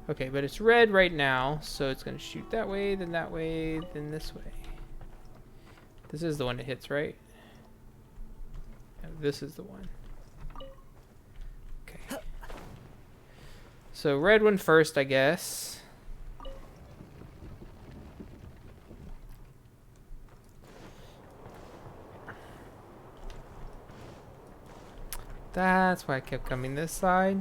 Okay, but it's red right now, so it's gonna shoot that way, then this way. This is the one that hits, right? No, this is the one. Okay. So red one first, I guess. That's why I kept coming this side.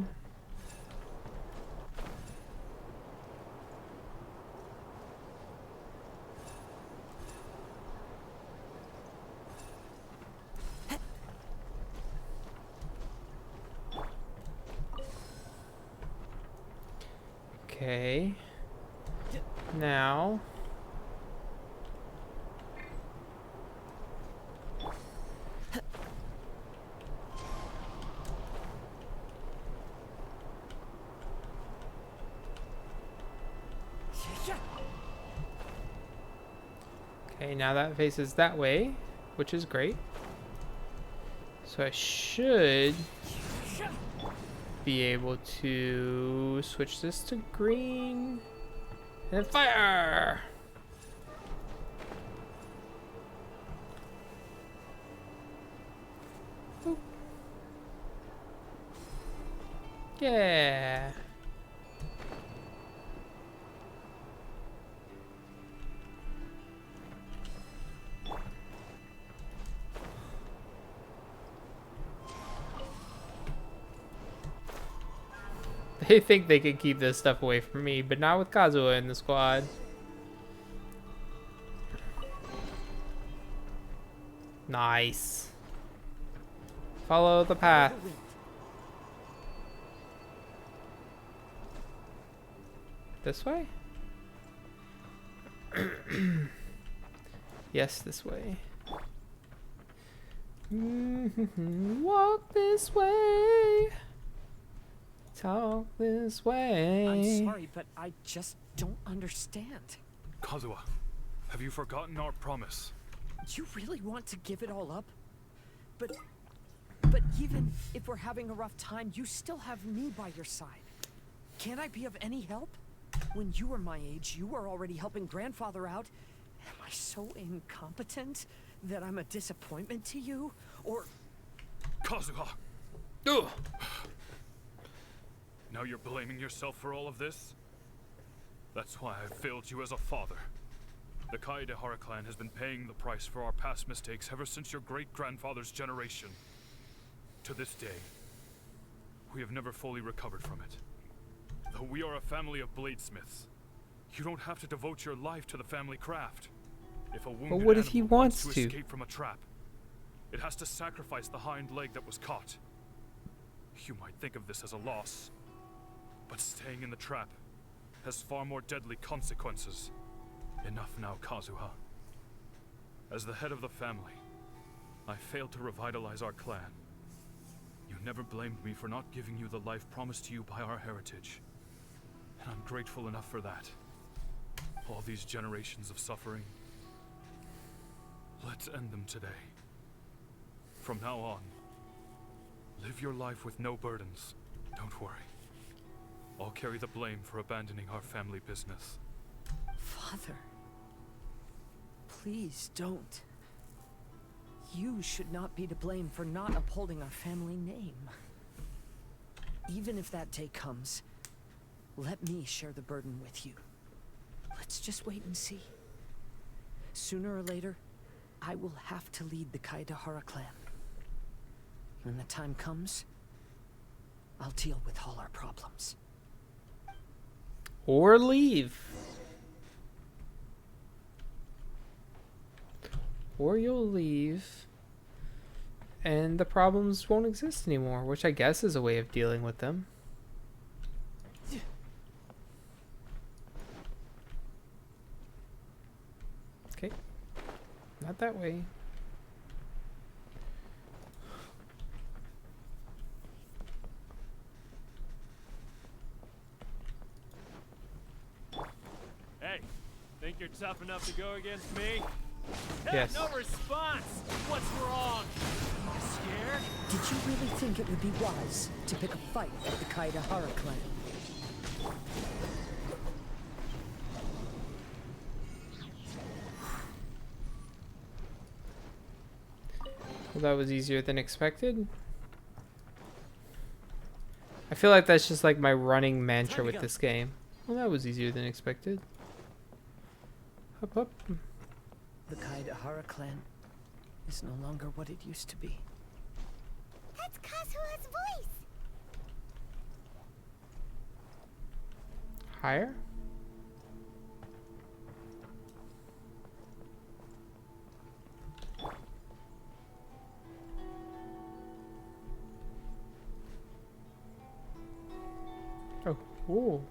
Okay. Now. Okay, now that faces that way, which is great. So I should be able to switch this to green and fire. Boop. Yeah. They think they can keep this stuff away from me, but not with Kazuha in the squad. Nice. Follow the path. This way? Yes, this way. Walk this way. Talk this way. I'm sorry, but I just don't understand. Kazuha, have you forgotten our promise? Do you really want to give it all up? But even if we're having a rough time, you still have me by your side. Can't I be of any help? When you were my age, you were already helping grandfather out. Am I so incompetent that I'm a disappointment to you? Or... Kazuha! Ugh. Now you're blaming yourself for all of this? That's why I failed you as a father. The Kaedehara clan has been paying the price for our past mistakes ever since your great-grandfather's generation. To this day, we have never fully recovered from it. Though we are a family of bladesmiths, you don't have to devote your life to the family craft. If a wounded what if he animal wants to to? escape from a trap, it has to sacrifice the hind leg that was caught. You might think of this as a loss, but staying in the trap has far more deadly consequences. Enough now, Kazuha. As the head of the family, I failed to revitalize our clan. You never blamed me for not giving you the life promised to you by our heritage. And I'm grateful enough for that. All these generations of suffering, let's end them today. From now on, live your life with no burdens. Don't worry. I'll carry the blame for abandoning our family business. Father, please don't. You should not be to blame for not upholding our family name. Even if that day comes, let me share the burden with you. Let's just wait and see. Sooner or later, I will have to lead the Kaedehara clan. When the time comes, I'll deal with all our problems. Or leave. Or you'll leave and the problems won't exist anymore, which I guess is a way of dealing with them. Okay. Not that way. Hey, think you're tough enough to go against me? Yes. No response! What's wrong? You scared? Did you really think it would be wise to pick a fight with the Kaedehara clan? Well, that was easier than expected. I feel like that's just like my running mantra with this game. Well, that was easier than expected. Up, up. The Kaedehara clan is no longer what it used to be. That's Kazuha's voice! Higher? Oh, ooh.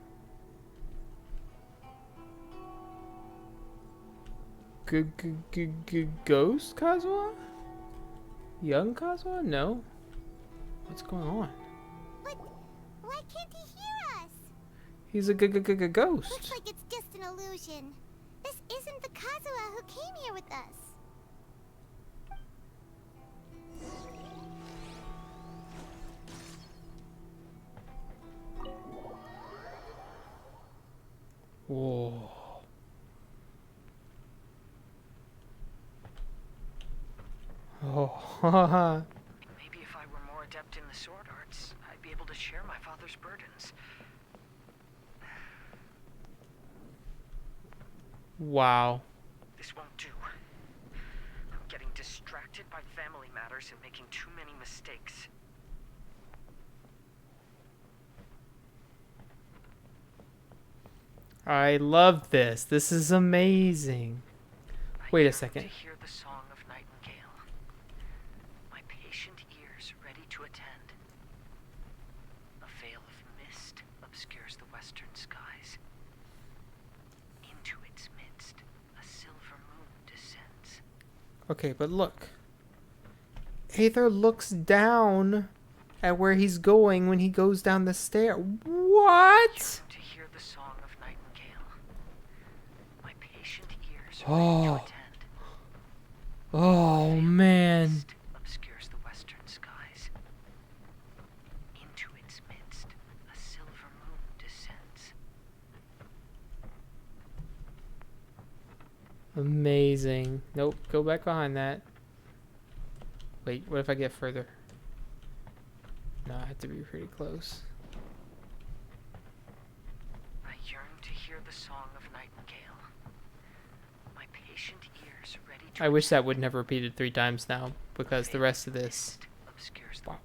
Ghost Kazuha? Young Kazuha? No. What's going on? But why can't he hear us? He's a ghost. Looks like it's just an illusion. This isn't the Kazuha who came here with us. Whoa. Oh, Maybe if I were more adept in the sword arts, I'd be able to share my father's burdens. wow. This won't do. I'm getting distracted by family matters and making too many mistakes. I love this. This is amazing. Wait a yearn second. To hear the song of nightingale. My patient ears ready to attend. A veil of mist obscures the western skies. Into its midst, a silver moon descends. Okay, but look. Aether looks down at where he's going when he goes down the stair. What? To hear the song of nightingale. My patient ears ready to Oh. attend. Oh, man. Mist obscures the western skies. Into its midst, a silver moon descends. Amazing. Nope, go back behind that. Wait, what if I get further? No, I have to be pretty close. I yearn to hear the song of nightingale. My patient ears ready to I wish that wouldn't have repeated 3 times now, because the rest of this... obscures the Wow.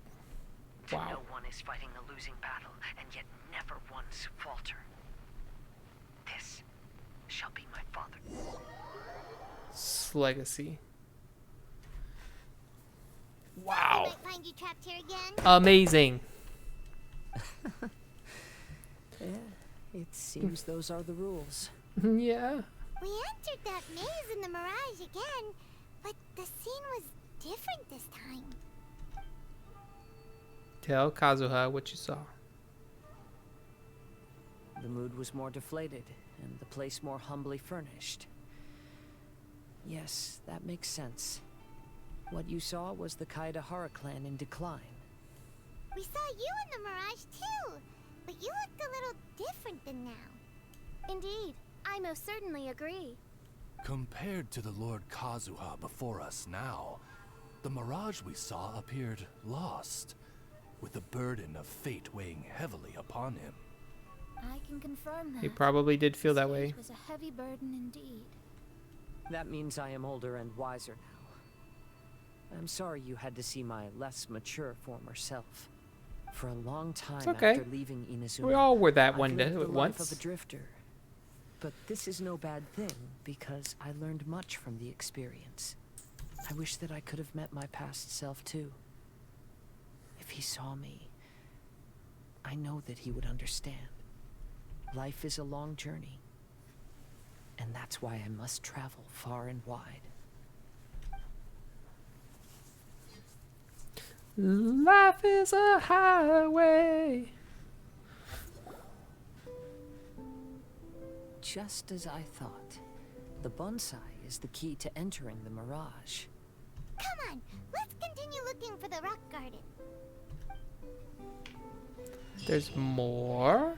To Wow. no one is fighting a losing battle, and yet never once falter. This shall be my father. Legacy. We Wow. might find you trapped here again. Amazing. Yeah, it seems those are the rules. Yeah. We entered that maze in the Mirage again, but the scene was different this time. Tell Kazuha what you saw. The mood was more deflated, and the place more humbly furnished. Yes, that makes sense. What you saw was the Kaidahara clan in decline. We saw you in the Mirage too, but you looked a little different than now. Indeed, I most certainly agree. Compared to the Lord Kazuha before us now, the mirage we saw appeared lost, with the burden of fate weighing heavily upon him. I can confirm that. He probably did feel that This way. age was a heavy burden indeed. That means I am older and wiser now. I'm sorry you had to see my less mature former self. For a long time It's okay. after leaving Inazuma, We all were that I've one day lived the life once. of a drifter. But this is no bad thing, because I learned much from the experience. I wish that I could have met my past self too. If he saw me, I know that he would understand. Life is a long journey, and that's why I must travel far and wide. Life is a highway. Just as I thought, the bonsai is the key to entering the mirage. Come on, let's continue looking for the rock garden. There's more.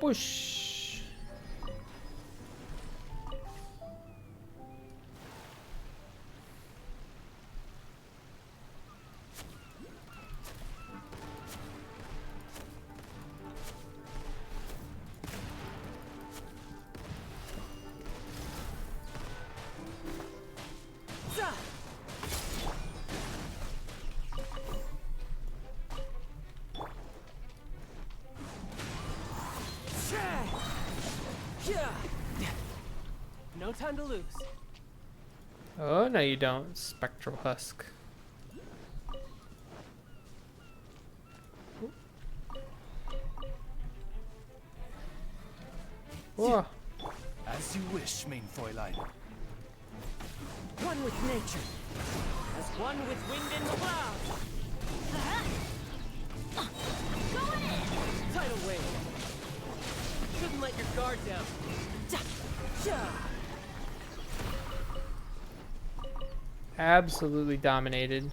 Whoosh. No time to lose. Oh, no you don't, Spectral Husk. Whoa. As you wish, main Fräulein. One with nature, as one with wind in the clouds. Going in! Tidal wave. Shouldn't let your guard down. Absolutely dominated.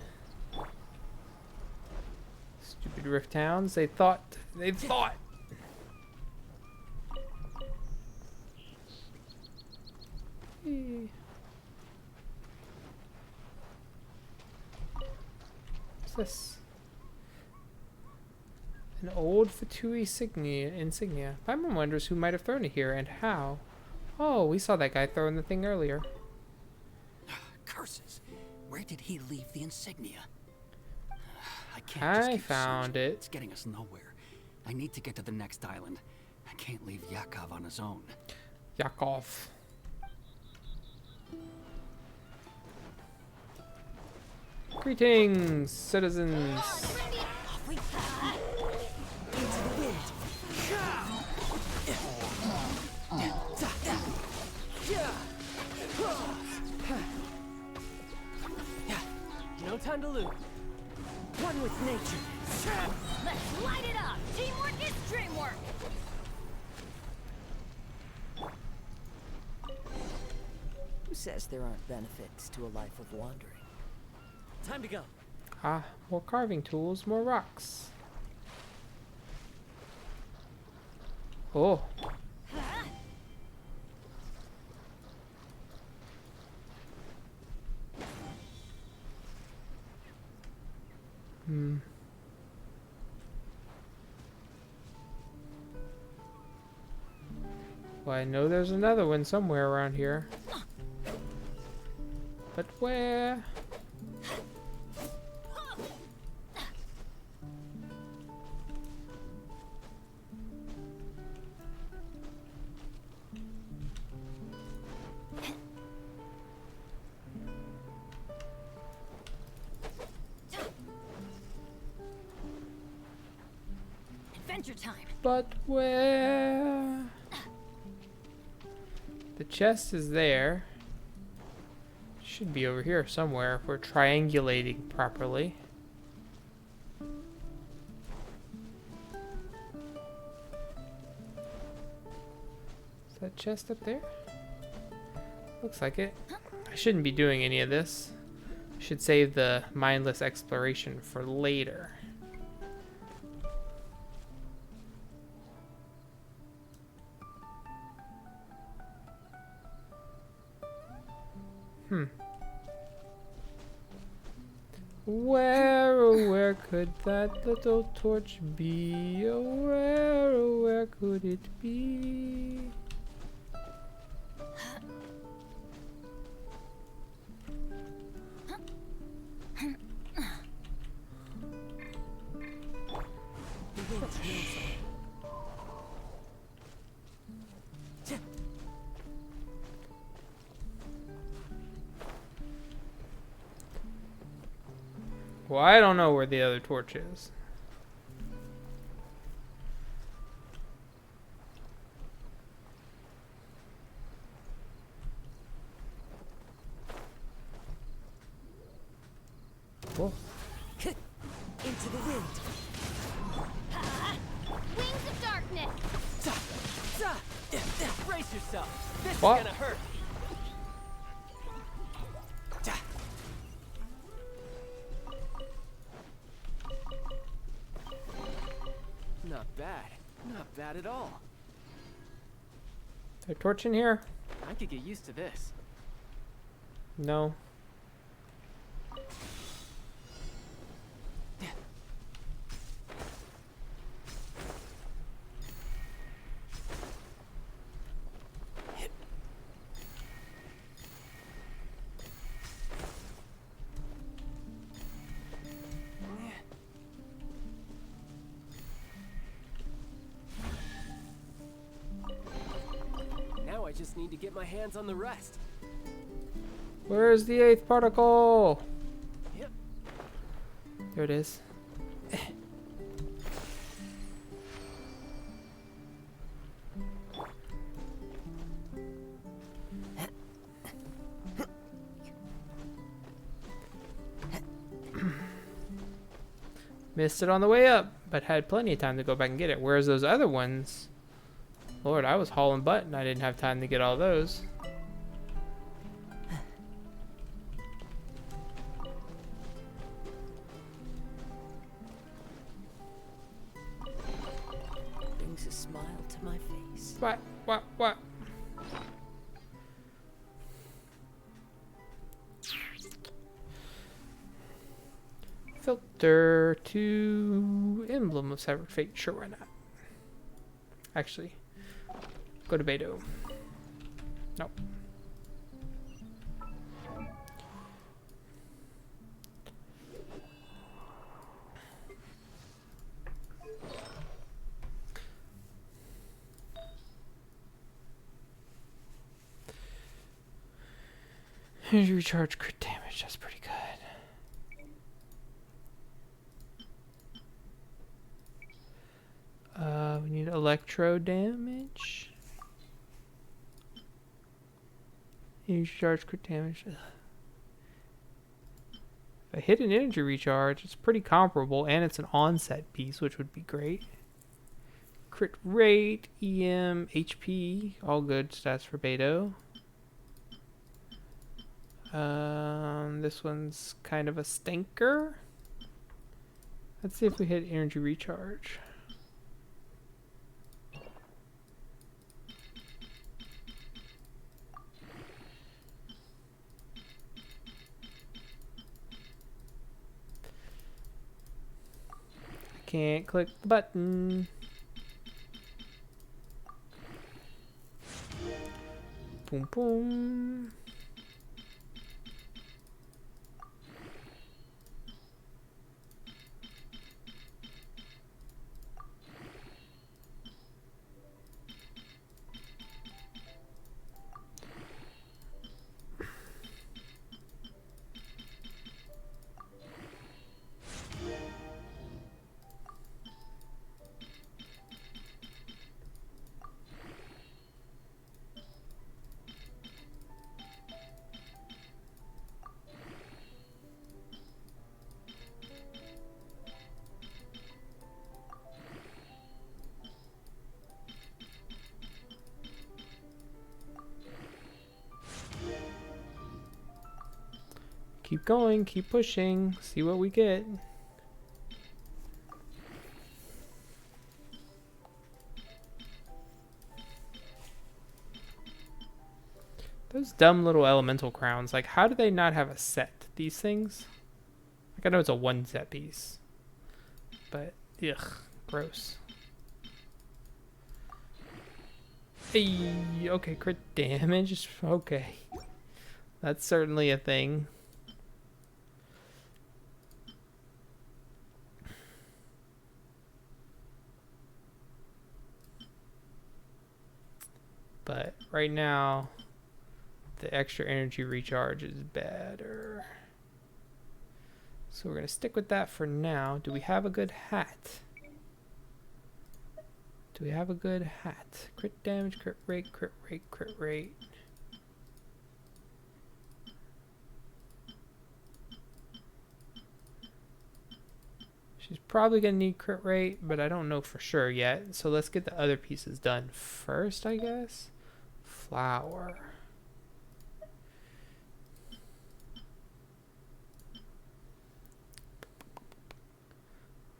Stupid Rift Towns. They thought. What's this? An old Fatui insignia. Paimon wonders who might have thrown it here and how. Oh, we saw that guy throwing the thing earlier. Curses! Where did he leave the insignia? I can't just keep found searching. it. It's getting us nowhere. I need to get to the next island. I can't leave Yakov on his own. Yakov. Greetings, citizens. No time to lose. One with nature. Let's light it up! Teamwork is dreamwork! Who says there aren't benefits to a life of wandering? Time to go. Ah, more carving tools, more rocks. Oh. Well, I know there's another one somewhere around here. But where? Adventure time! But where? The chest is there. Should be over here somewhere if we're triangulating properly. Is that chest up there? Looks like it. I shouldn't be doing any of this. I should save the mindless exploration for later. Where could that little torch be? Oh, where could it be? Well, I don't know where the other torch is. Cool. Into the wind. Wings of darkness. Brace yourself. This What? is gonna hurt. Not bad. Not bad at all. Is there a torch in here? I could get used to this. No. Now I just need to get my hands on the rest. Where's the 8th particle? Yep. There it is. Missed it on the way up, but had plenty of time to go back and get it. Whereas those other ones, Lord, I was hauling butt and I didn't have time to get all those. Brings a smile to my face. What? Filter to Emblem of Severed Fate. Sure, why not? Actually, go to Beto. Nope. Here's your recharge crit damage. That's pretty good. We need electro damage. Use charge crit damage. Ugh. If I hit an energy recharge, it's pretty comparable, and it's an onset piece, which would be great. Crit rate, EM, HP, all good stats for Beto. This one's kind of a stinker. Let's see if we hit energy recharge. Can't click the button. Boom, boom. Keep going, keep pushing, see what we get. Those dumb little elemental crowns, like how do they not have a set? These things? Like I know it's a one set piece. But, ugh, gross. Hey, okay, crit damage, okay. That's certainly a thing. But right now, the extra energy recharge is better. So we're going to stick with that for now. Do we have a good hat? Do we have a good hat? Crit damage, crit rate, crit rate, crit rate. She's probably going to need crit rate, but I don't know for sure yet. So let's get the other pieces done first, I guess. Flower.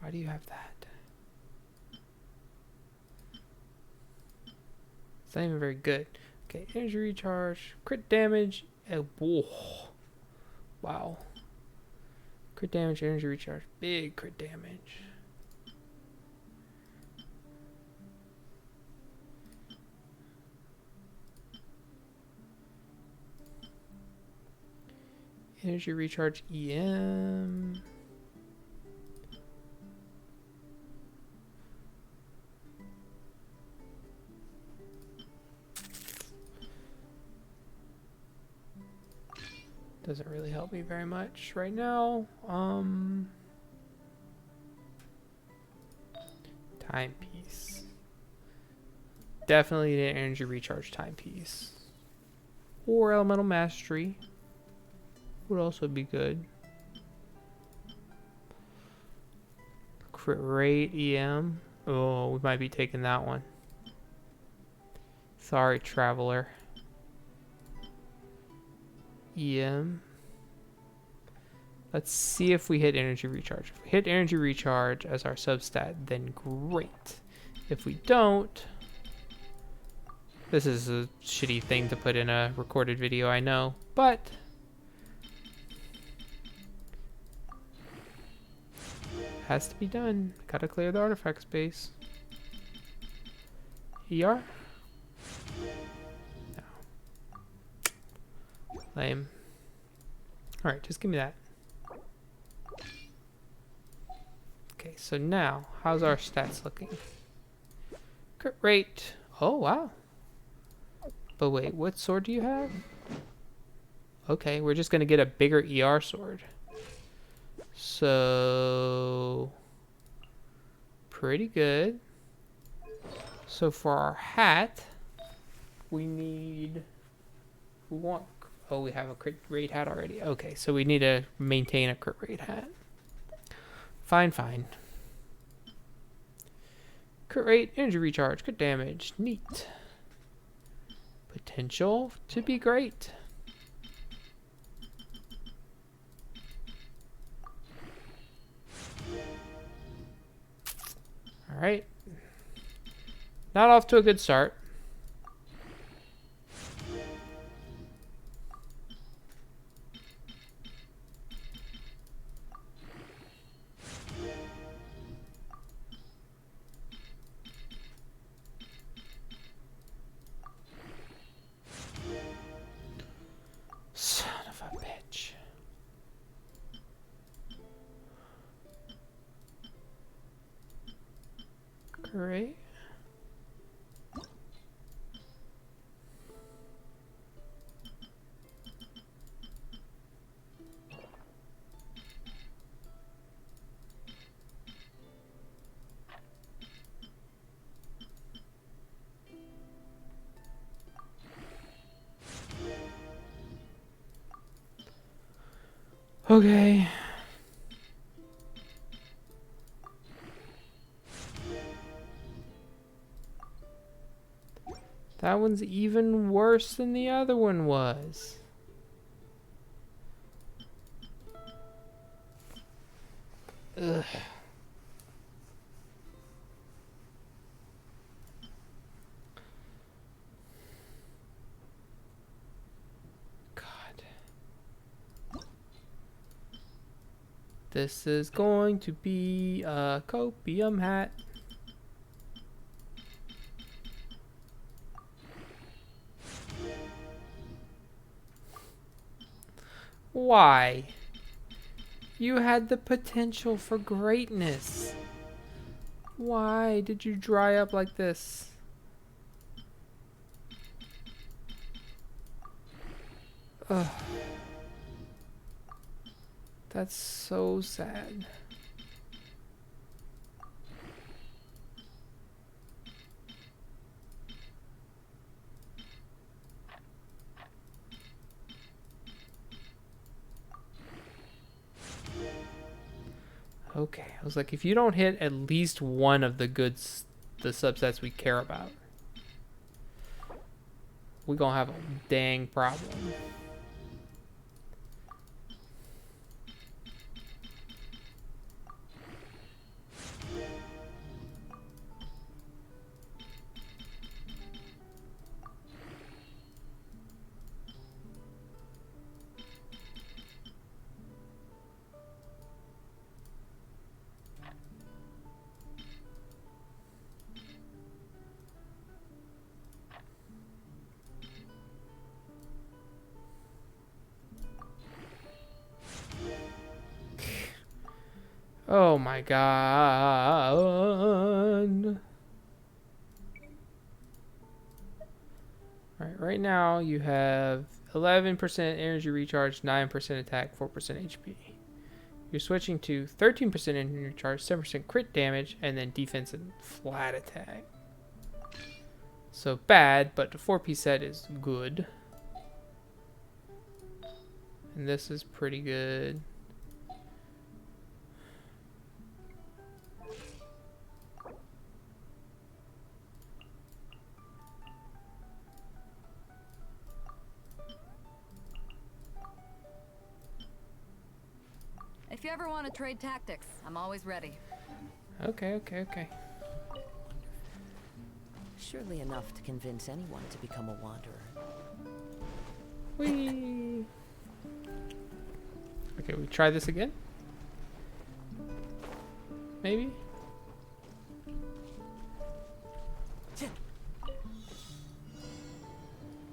Why do you have that? It's not even very good. Okay, energy recharge, crit damage. Whoa. Wow. Crit damage, energy recharge. Big crit damage. Energy recharge EM. Doesn't really help me very much right now. Timepiece. Definitely an energy recharge timepiece. Or elemental mastery. Would also be good. Crit rate, EM. Oh, we might be taking that one. Sorry, traveler. EM. Let's see if we hit energy recharge. If we hit energy recharge as our substat, then great. If we don't, this is a shitty thing to put in a recorded video, I know, but has to be done. Gotta clear the artifact space. ER? No. Lame. Alright, just give me that. Okay, so now, how's our stats looking? Crit rate. Oh, wow. But wait, what sword do you have? Okay, we're just going to get a bigger ER sword. So, pretty good. So for our hat, we want, oh, we have a crit rate hat already. Okay, so we need to maintain a crit rate hat. Fine, fine. Crit rate, energy recharge, crit damage, neat. Potential to be great. All right. Not off to a good start. Son of a bitch. Great. Okay. That one's even worse than the other one was. Ugh. This is going to be a copium hat. Why? You had the potential for greatness. Why did you dry up like this? Ugh. That's so sad. Okay, I was like, if you don't hit at least one of the the subsets we care about, we're gonna have a dang problem. Oh my god. Right now you have 11% energy recharge, 9% attack, 4% HP. You're switching to 13% energy recharge, 7% crit damage, and then defense and flat attack. So bad, but the 4-piece set is good. And this is pretty good. you ever want to trade tactics, I'm always ready. Okay. Surely enough to convince anyone to become a wanderer. Whee! Okay, we try this again? Maybe?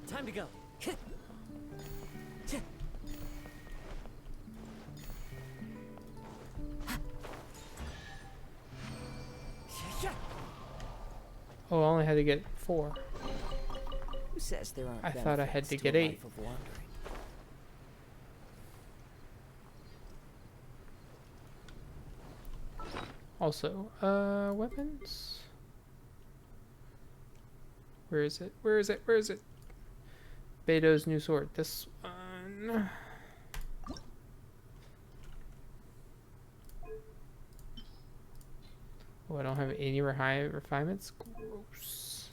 Time to go. Oh, I only had to get 4. Who says there aren't I thought I had benefits to to get a 8. life of wandering? Also, weapons? Where is it? Beto's new sword. This one. Oh, I don't have any refinements? Gross.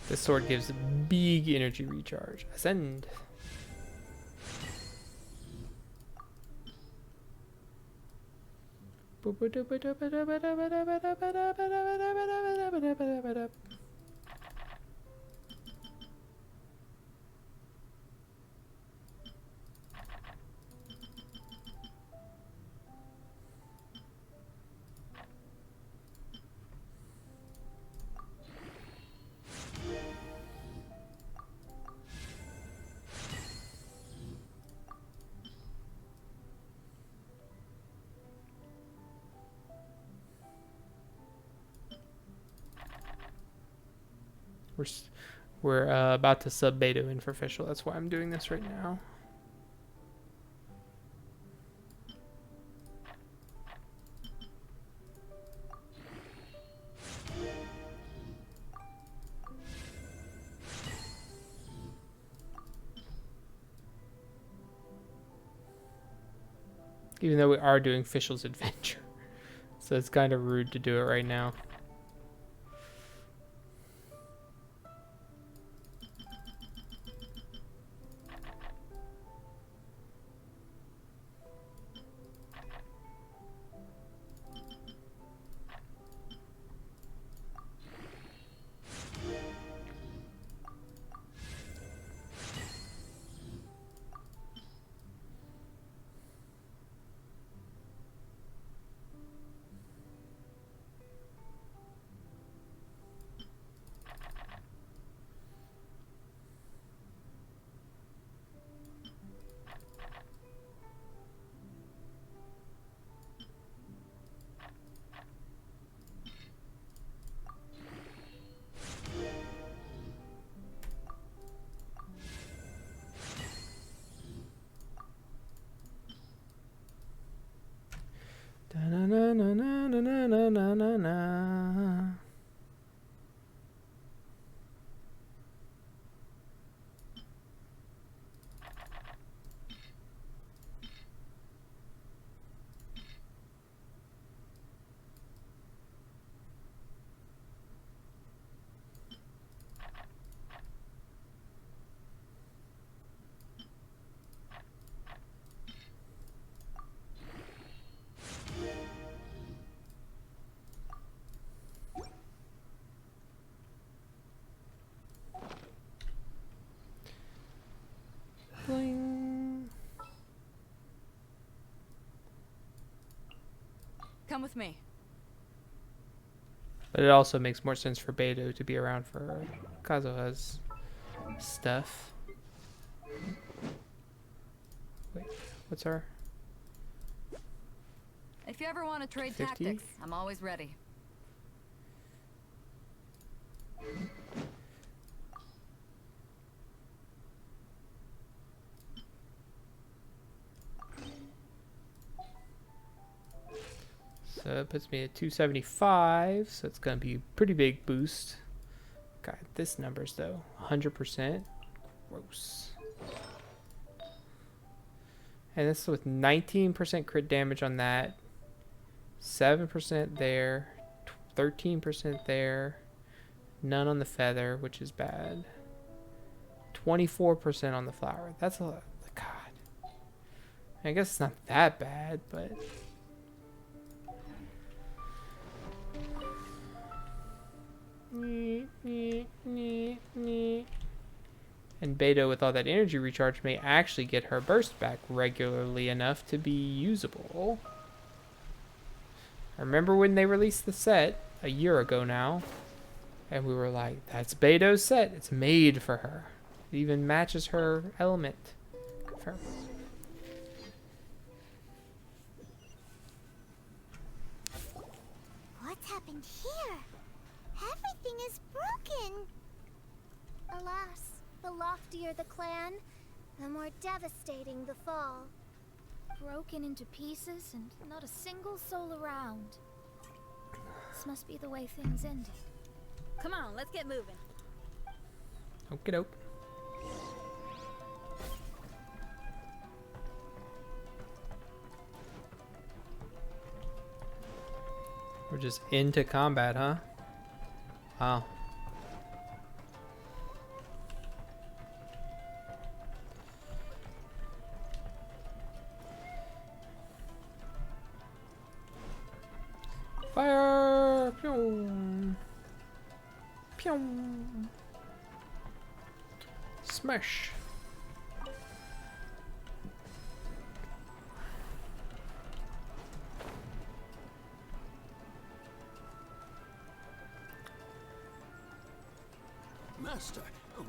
This sword gives big energy recharge. Ascend. We're about to sub Beto in for official. That's why I'm doing this right now. Even though we are doing official's adventure. So it's kind of rude to do it right now. Da-na-na-na-na-na-na-na-na. Bling. Come with me. But it also makes more sense for Beto to be around for Kazuha's stuff. Wait, what's our... If you ever want to trade 50? tactics, I'm always ready. So it puts me at 275, so it's going to be a pretty big boost. Got this numbers though, 100%. Gross. And this is with 19% crit damage on that, 7% there, 13% there, none on the feather, which is bad, 24% on the flower. That's a lot. God. I guess it's not that bad, but... And Beto, with all that energy recharge, may actually get her burst back regularly enough to be usable. I remember when they released the set a year ago now, and we were like, that's Beto's set. It's made for her. It even matches her element. Confirm. What's happened here? Everything is broken. Alas, the loftier the clan, the more devastating the fall. Broken into pieces and not a single soul around. This must be the way things ended. Come on, let's get moving. Okie doke. We're just into combat, huh? Wow. Fire! Pew! Pew! Smash! Master,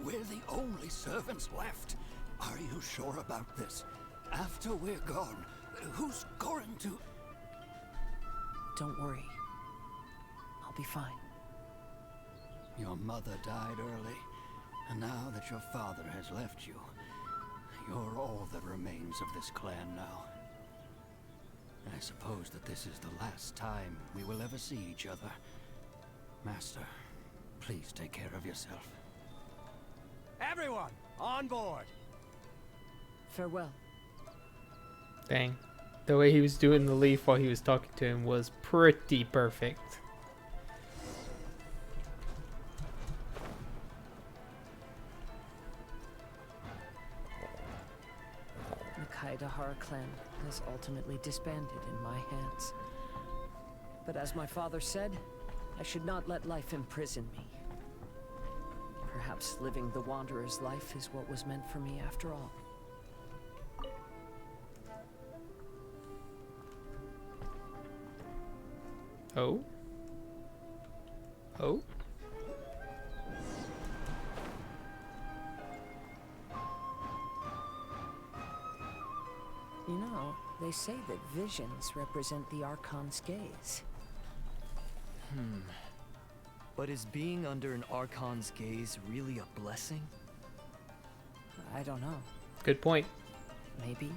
we're the only servants left. Are you sure about this? After we're gone, who's going to... Don't worry. I'll be fine. Your mother died early, and now that your father has left you, you're all that remains of this clan now. I suppose that this is the last time we will ever see each other. Master, please take care of yourself. Everyone, on board! Farewell. Dang. The way he was doing the leaf while he was talking to him was pretty perfect. The Kaidahara clan has ultimately disbanded in my hands. But as my father said, I should not let life imprison me. Perhaps living the Wanderer's life is what was meant for me after all. Oh? Oh? You know, they say that visions represent the Archon's gaze. But is being under an Archon's gaze really a blessing? I don't know. Good point. Maybe.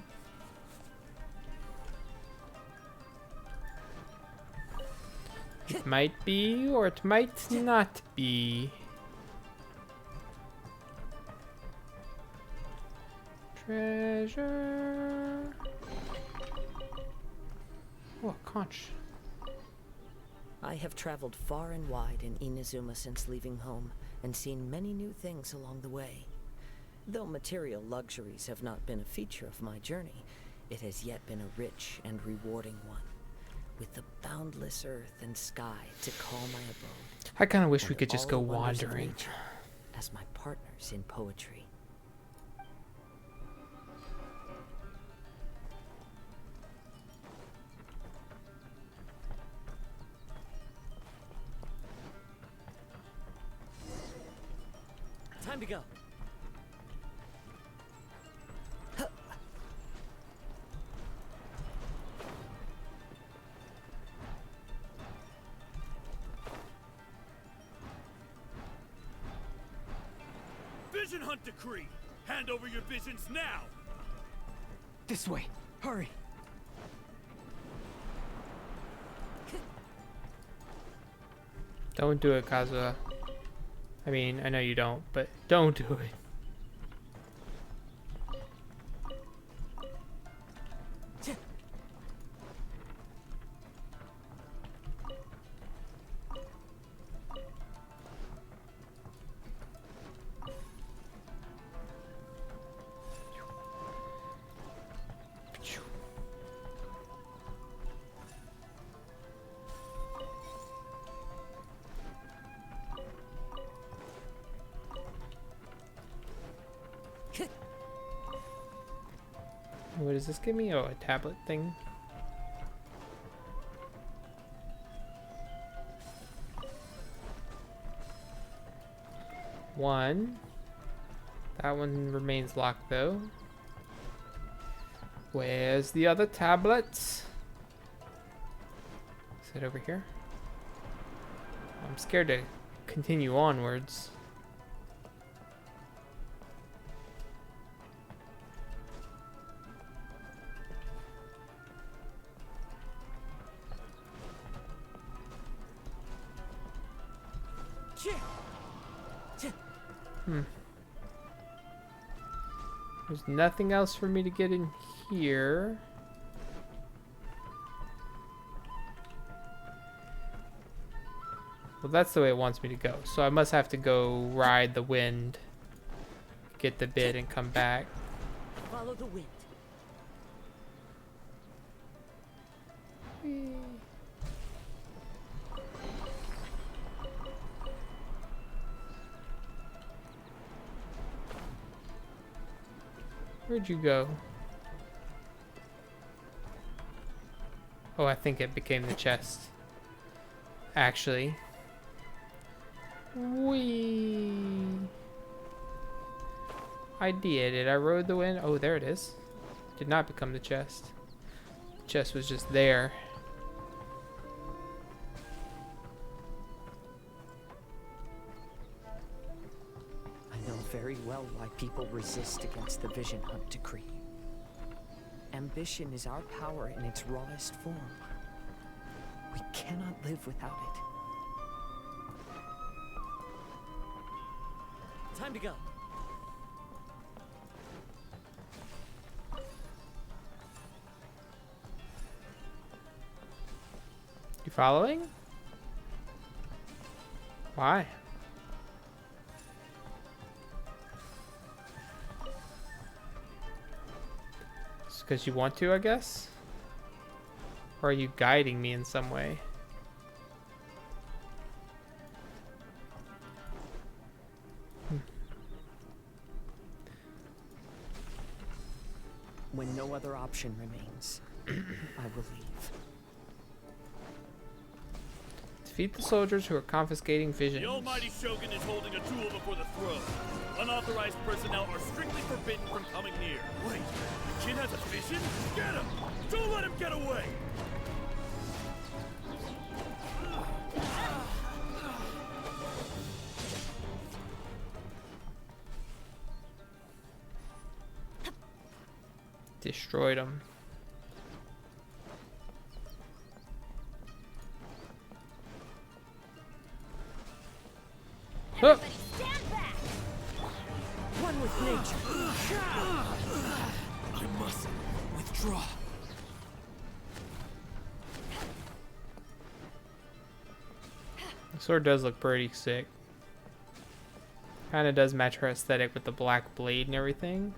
It might be, or it might not be. Treasure. Oh, a conch. I have traveled far and wide in Inazuma since leaving home, and seen many new things along the way. Though material luxuries have not been a feature of my journey, it has yet been a rich and rewarding one, with the boundless earth and sky to call my abode. I kind of wish we and could just all go the wonders of wandering. nature as my partners in poetry. Time to go. Vision Hunt Decree! Hand over your visions now! This way. Hurry. Don't do it, Kazuha. I mean, I know you don't, but don't do it. What does this give me? Oh, a tablet thing. One. That one remains locked though. Where's the other tablet? Is it over here? I'm scared to continue onwards. There's nothing else for me to get in here. Well, that's the way it wants me to go. So I must have to go ride the wind, get the bit, and come back. Follow the wind. Where'd you go? Oh, I think it became the chest. Actually. Whee! I did. I rode the wind? Oh, there it is. Did not become the chest. The chest was just there. I know very well why people resist against the Vision Hunt Decree. Ambition is our power in its rawest form. We cannot live without it. Time to go. You following? Why? Just because you want to, I guess? Or are you guiding me in some way? When no other option remains, I will leave. Defeat the soldiers who are confiscating visions. The almighty Shogun is holding a duel before the throne. Unauthorized personnel are strictly forbidden from coming near. Wait, the kid has a vision? Get him! Don't let him get away! Destroyed them. Everybody stand back! One with nature. I must withdraw. The sword does look pretty sick. Kind of does match her aesthetic with the black blade and everything.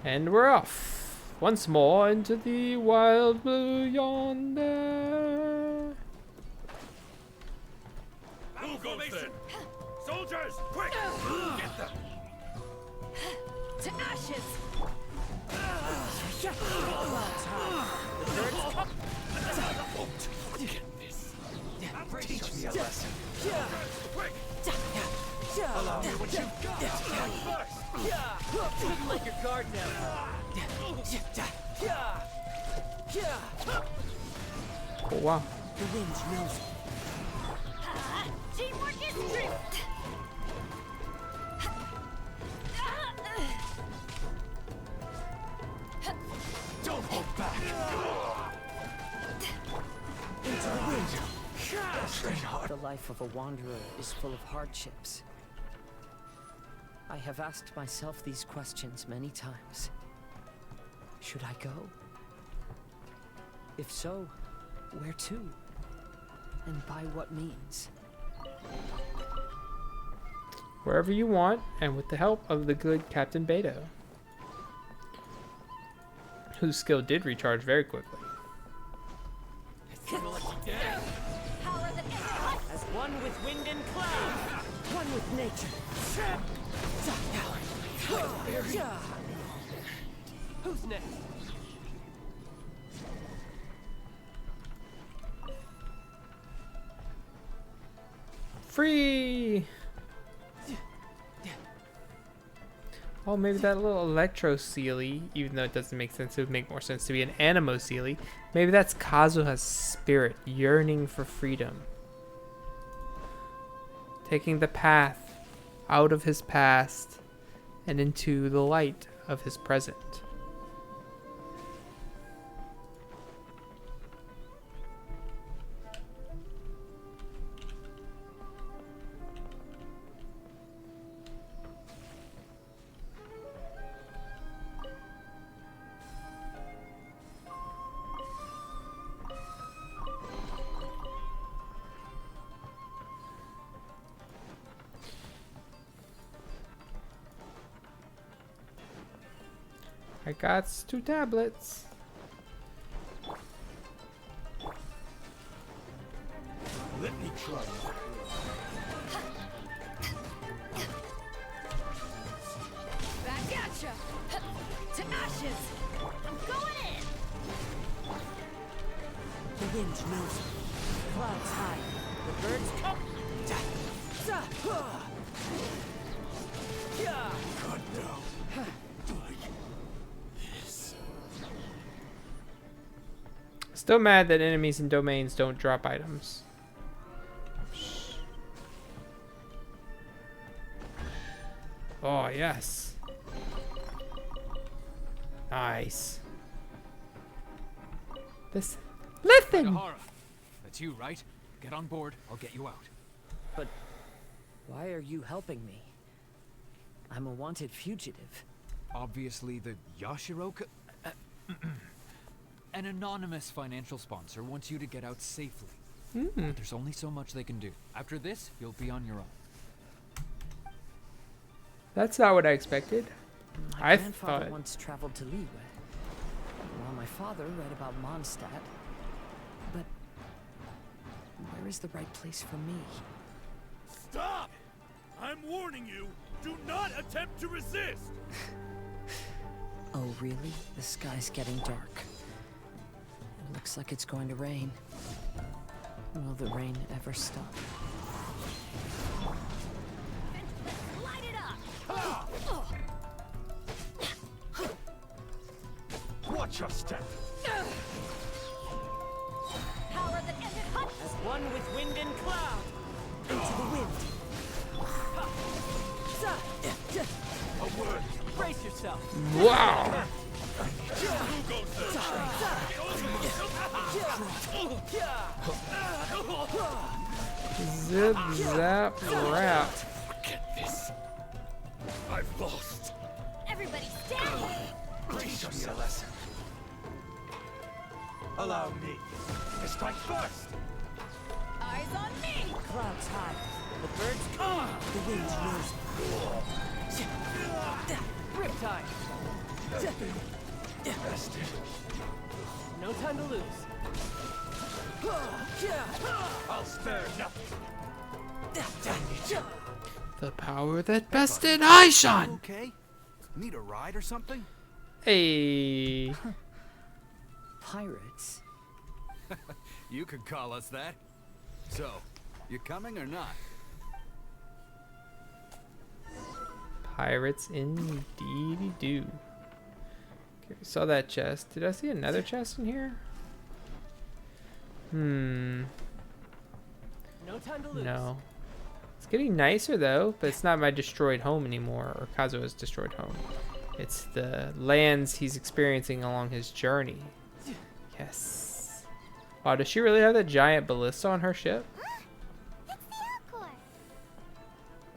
And we're off once more into the wild blue yonder. Who goes there? Soldiers, quick! Get them! To ashes! Teach me a lesson. Quick! Allow me what you've got. First. Couldn't let your guard down. Oh, wow. The wind knows. Teamwork is strength. Don't hold back. Into the wind. The life of a wanderer is full of hardships. I have asked myself these questions many times. Should I go? If so, where to? And by what means? Wherever you want, and with the help of the good Captain Beto, whose skill did recharge very quickly. As one with wind and cloud, one with nature. Who's next? Free! Oh, maybe that little Electro Sealy, even though it doesn't make sense, it would make more sense to be an Animo Sealy. Maybe that's Kazuha's spirit yearning for freedom. Taking the path out of his past and into the light of his present. I got 2 tablets. Let me try. Back at ya. To ashes. I'm going in. The wind knows. Clouds high. The birds come. God, no. Still mad that enemies and domains don't drop items. Oh, yes. Nice. This. Listen! Nakahara, that's you, right? Get on board, I'll get you out. But why are you helping me? I'm a wanted fugitive. Obviously the Yashiro... An anonymous financial sponsor wants you to get out safely. But there's only so much they can do. After this, you'll be on your own. That's not what I expected. My I grandfather thought. once traveled to Liyue, while my father read about Mondstadt. But where is the right place for me? Stop! I'm warning you, do not attempt to resist! Oh, really? The sky's getting dark. It looks like it's going to rain. Will the rain ever stop? Light it up. Watch your step. Power that ended hunt. As one with wind and cloud. Into the wind. A word. Brace yourself. Wow! Zip, zap, rap. Forget this. I've lost. Everybody stand. Teach me a lesson. Allow me to strike first. Eyes on me. Clouds high. The birds come. The wind knows. Riptide. Bastard. No time to lose. I'll spare nothing. The power that bested Aishan! Okay? Need a ride or something? Hey. Pirates? You could call us that. So, you coming or not? Pirates indeedy do. Okay, saw that chest. Did I see another chest in here? No time to lose. No. It's getting nicer though, but it's not my destroyed home anymore, or Kazuha's destroyed home. It's the lands he's experiencing along his journey. Yes. Wow, does she really have that giant ballista on her ship? It's the Alcor.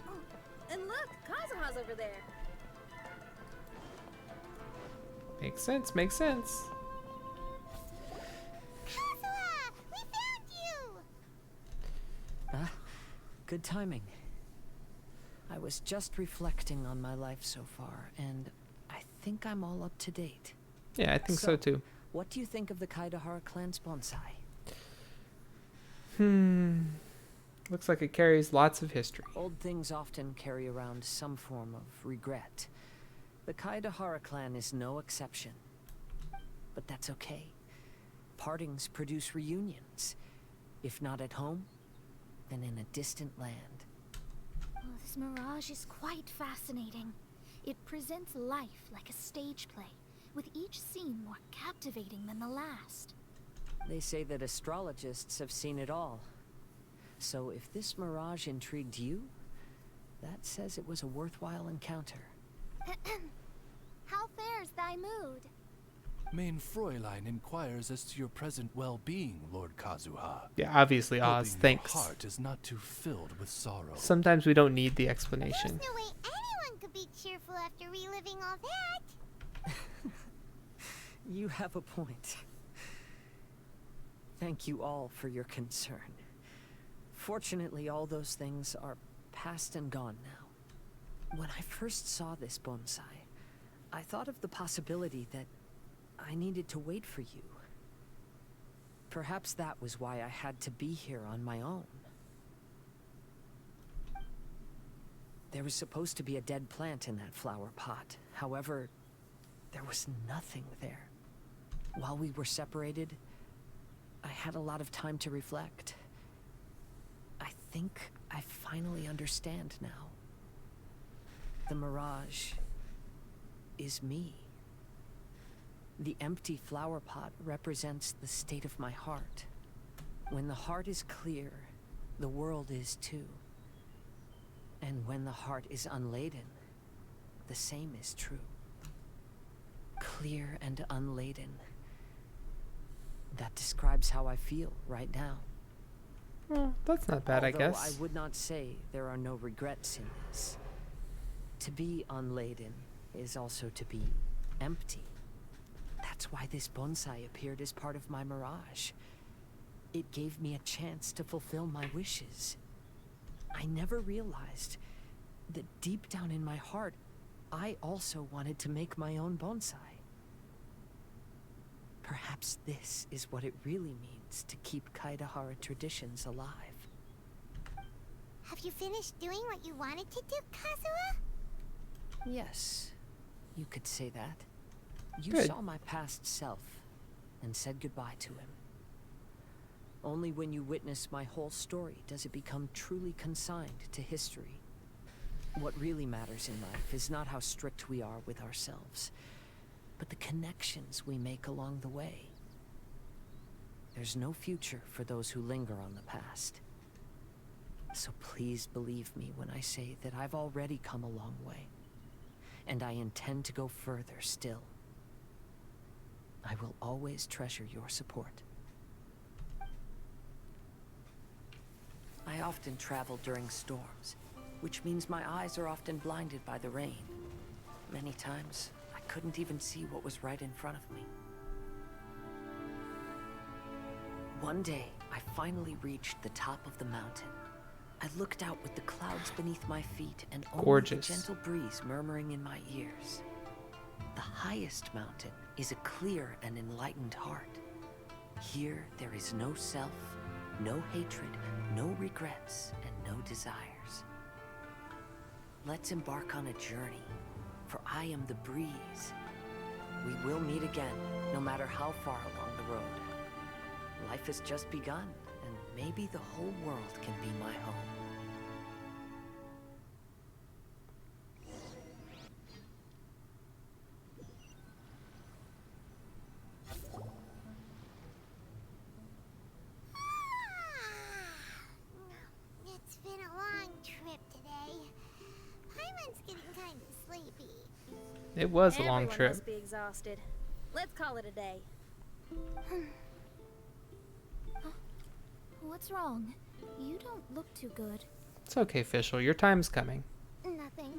Oh, and look, Kazuha's over there. Makes sense, makes sense. Kazuha, we found you. Ah, good timing. I was just reflecting on my life so far, and I think I'm all up to date. Yeah, I think so too. What do you think of the Kaidahara clan's bonsai? Looks like it carries lots of history. Old things often carry around some form of regret. The Kaidahara clan is no exception. But that's okay. Partings produce reunions. If not at home, then in a distant land. Oh, this mirage is quite fascinating. It presents life like a stage play, with each scene more captivating than the last. They say that astrologists have seen it all. So if this mirage intrigued you, that says it was a worthwhile encounter. How fares thy mood? Main Fräulein inquires as to your present well-being, Lord Kazuha. Yeah, obviously, Oz, Hoping thanks. Your heart is not too filled with sorrow. Sometimes we don't need the explanation. There's no way anyone could be cheerful after reliving all that. You have a point. Thank you all for your concern. Fortunately, all those things are past and gone now. When I first saw this bonsai, I thought of the possibility that I needed to wait for you. Perhaps that was why I had to be here on my own. There was supposed to be a dead plant in that flower pot. However, there was nothing there. While we were separated, I had a lot of time to reflect. I think I finally understand now. The mirage is me. The empty flower pot represents the state of my heart. When the heart is clear, the world is too. And when the heart is unladen, the same is true. Clear and unladen. That describes how I feel right now. Well, that's not bad, I Although guess. I would not say there are no regrets in this. To be unladen is also to be empty. That's why this bonsai appeared as part of my mirage. It gave me a chance to fulfill my wishes. I never realized that deep down in my heart, I also wanted to make my own bonsai. Perhaps this is what it really means to keep Kaidahara traditions alive. Have you finished doing what you wanted to do, Kazuha? Yes, you could say that. You Good. saw my past self and said goodbye to him. Only when you witness my whole story does it become truly consigned to history. What really matters in life is not how strict we are with ourselves, but the connections we make along the way. There's no future for those who linger on the past. So please believe me when I say that I've already come a long way, and I intend to go further still. I will always treasure your support. I often travel during storms, which means my eyes are often blinded by the rain. Many times, I couldn't even see what was right in front of me. One day, I finally reached the top of the mountain. I looked out with the clouds beneath my feet and only Gorgeous. the gentle breeze murmuring in my ears. The highest mountain is a clear and enlightened heart. Here, there is no self, no hatred, no regrets, and no desires. Let's embark on a journey, for I am the breeze. We will meet again, no matter how far along the road. Life has just begun, and maybe the whole world can be my home. sleepy. It was a long Everyone trip. must be exhausted. Let's call it a day. What's wrong? You don't look too good. It's okay, Fischl. Your time's coming. Nothing.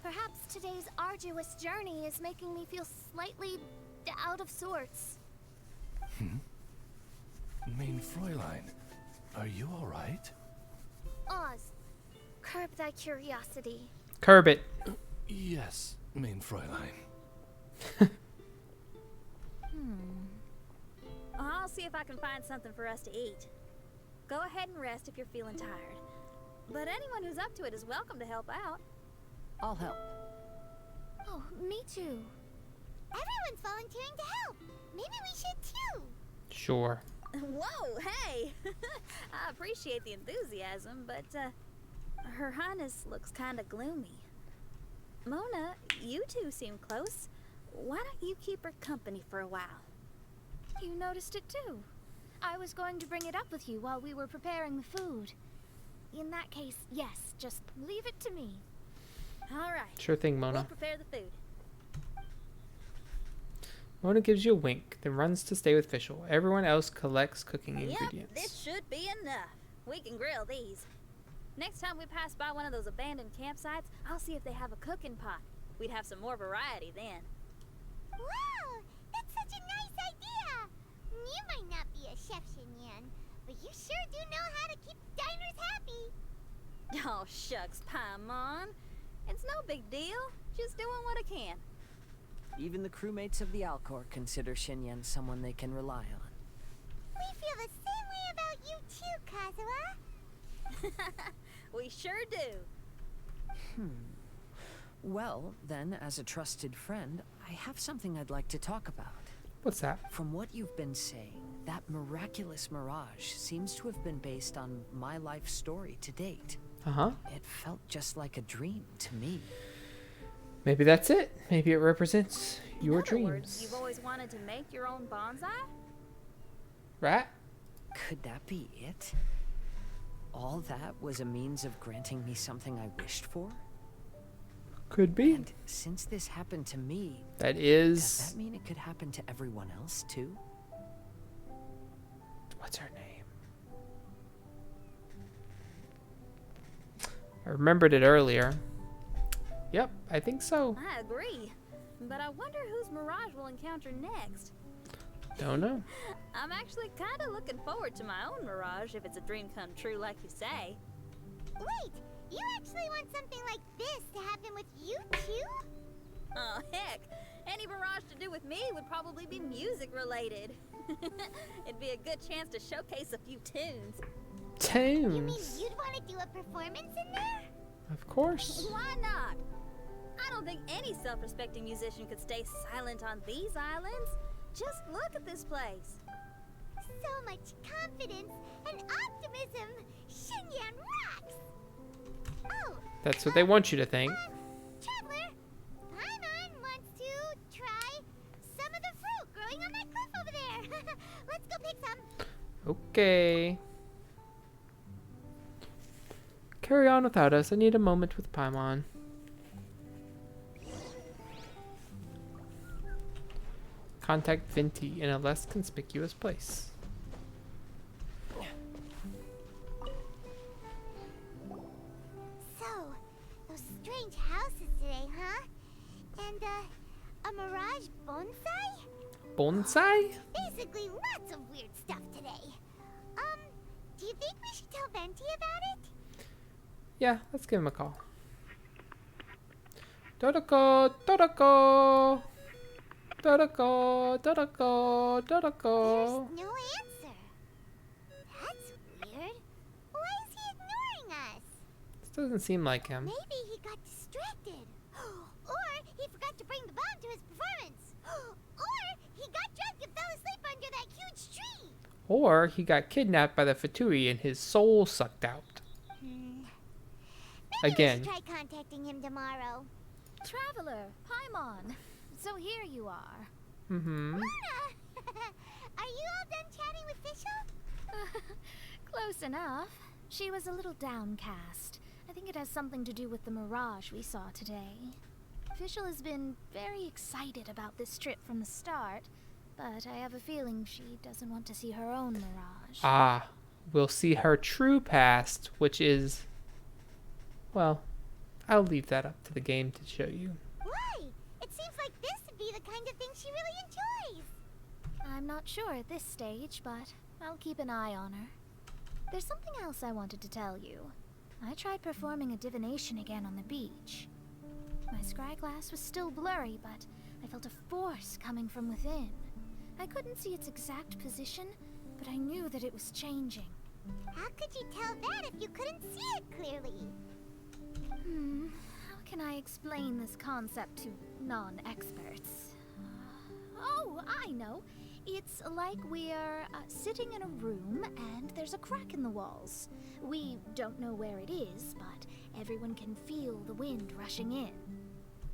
Perhaps today's arduous journey is making me feel slightly out of sorts. Main Fräulein, are you alright? Oz, curb thy curiosity. Curb it. Yes, Main Fräulein. I'll see if I can find something for us to eat. Go ahead and rest if you're feeling tired. But anyone who's up to it is welcome to help out. I'll help. Oh, me too. Everyone's volunteering to help. Maybe we should too. Sure. Whoa, hey! I appreciate the enthusiasm, but Her Highness looks kinda gloomy. Mona, you two seem close. Why don't you keep her company for a while? You noticed it too. I was going to bring it up with you while we were preparing the food. In that case, yes, just leave it to me. All right. Sure thing, Mona. We'll prepare the food. Mona gives you a wink, then runs to stay with Fischl. Everyone else collects cooking ingredients. Yep, this should be enough. We can grill these. Next time we pass by one of those abandoned campsites, I'll see if they have a cooking pot. We'd have some more variety then. Wow, that's such a nice idea. You might not be a chef, Xinyan, but you sure do know how to keep diners happy. Oh, shucks, Paimon. It's no big deal. Just doing what I can. Even the crewmates of the Alcor consider Xinyan someone they can rely on. We feel the same way about you too, Kazuha. We sure do. Well, then, as a trusted friend, I have something I'd like to talk about. What's that? From what you've been saying, that miraculous mirage seems to have been based on my life story to date. Uh-huh. It felt just like a dream to me. Maybe that's it. Maybe it represents your In other dreams. words, you've always wanted to make your own bonsai? Right? Could that be it? All that was a means of granting me something I wished for? Could be. And since this happened to me, That is... does that mean it could happen to everyone else too? What's her name? I remembered it earlier. Yep, I think so. I agree. But I wonder whose mirage we'll encounter next. Don't know. I'm actually kind of looking forward to my own mirage if it's a dream come true like you say. Wait, you actually want something like this to happen with you too? Oh, heck. Any mirage to do with me would probably be music related. It'd be a good chance to showcase a few tunes. Tunes? You mean you'd want to do a performance in there? Of course. Why not? I don't think any self-respecting musician could stay silent on these islands. Just look at this place. So much confidence and optimism. Xinyan rocks! Oh, That's what they want you to think. Traveler, Paimon wants to try some of the fruit growing on that cliff over there. Let's go pick some. Okay. Carry on without us. I need a moment with Paimon. Contact Venti in a less conspicuous place. So, those strange houses today, huh? And, a mirage bonsai? Bonsai? Basically, lots of weird stuff today. Do you think we should tell Venti about it? Yeah, let's give him a call. Dodoko! Dodoko! Dodoko! Dodoko! Dodoko! There's no answer. That's weird. Why is he ignoring us? This doesn't seem like him. Maybe he got distracted. Or he forgot to bring the bomb to his performance. Or he got drunk and fell asleep under that huge tree. Or he got kidnapped by the Fatui and his soul sucked out. Maybe Again. we should try contacting him tomorrow. Traveler, Paimon. So here you are. Mm-hmm. Mona! Are you all done chatting with Fischl? Close enough. She was a little downcast. I think it has something to do with the mirage we saw today. Fischl has been very excited about this trip from the start, but I have a feeling she doesn't want to see her own mirage. Ah, we'll see her true past, which is... Well, I'll leave that up to the game to show you. Why? It seems like this would be the kind of thing she really enjoys. I'm not sure at this stage, but I'll keep an eye on her. There's something else I wanted to tell you. I tried performing a divination again on the beach. My scryglass was still blurry, but I felt a force coming from within. I couldn't see its exact position, but I knew that it was changing. How could you tell that if you couldn't see it clearly? How can I explain this concept to non-experts? Oh, I know. It's like we're sitting in a room and there's a crack in the walls. We don't know where it is, but everyone can feel the wind rushing in.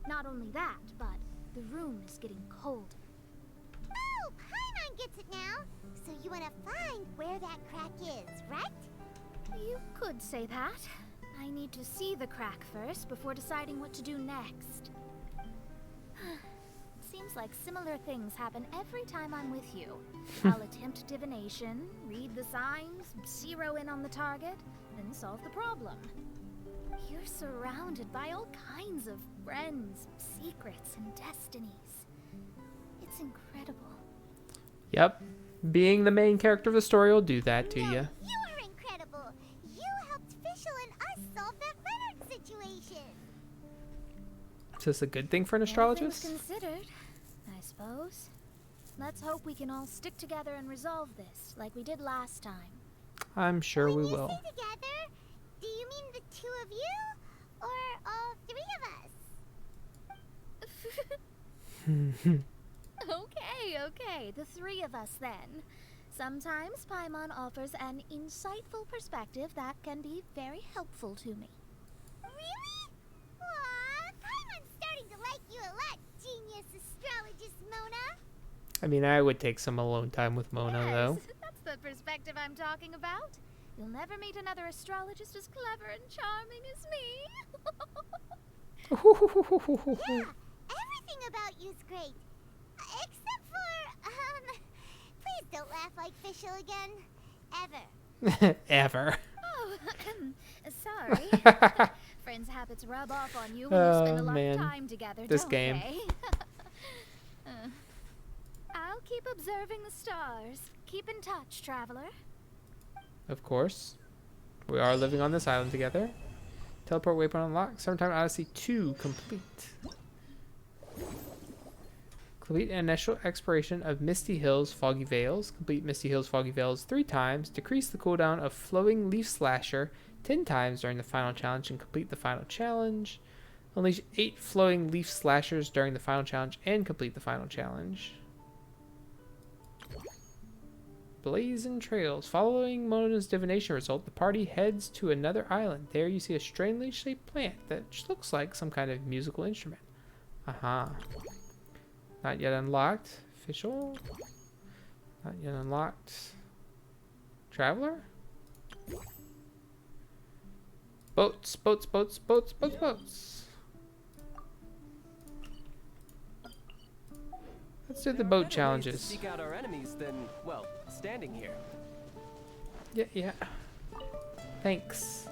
Not only that, but the room is getting colder. Oh, Paimon gets it now. So you want to find where that crack is, right? You could say that. I need to see the crack first before deciding what to do next. Seems like similar things happen every time I'm with you. I'll attempt divination, read the signs, zero in on the target, then solve the problem. You're surrounded by all kinds of friends, secrets, and destinies. It's incredible. Yep. Being the main character of the story will do that to you. You are incredible. You helped Fischl and us solve that Leonard situation. Is this a good thing for an astrologist? All things considered, I suppose. Let's hope we can all stick together and resolve this, like we did last time. I'm sure we will. When you say together, do you mean the two of you, or all three of us? Okay, the three of us then. Sometimes Paimon offers an insightful perspective that can be very helpful to me. Really? Aw, Paimon's starting to like you a lot, genius astrologist Mona. I mean, I would take some alone time with Mona, though. That's the perspective I'm talking about. You'll never meet another astrologist as clever and charming as me. Yeah, everything about you's great. Except for, please don't laugh like Fischl again. Ever. Ever. Oh, sorry. Friends' habits rub off on you when you spend a lot of time together, This don't game. they? I'll keep observing the stars. Keep in touch, traveler. Of course. We are living on this island together. Teleport waypoint unlocked. Summertime Odyssey 2 complete. Complete an initial exploration of Misty Hills Foggy Vales. Complete Misty Hills Foggy Vales 3 times. Decrease the cooldown of Flowing Leaf Slasher 10 times during the final challenge and complete the final challenge. Unleash 8 Flowing Leaf Slashers during the final challenge and complete the final challenge. Blazing Trails. Following Mona's divination result, the party heads to another island. There you see a strangely shaped plant that looks like some kind of musical instrument. Aha. Not yet unlocked. Official. Not yet unlocked. Traveler? Boats, boats, boats, boats, boats, boats. Let's do the boat challenges. Seek out our enemies than, well, standing here. Yeah. Thanks.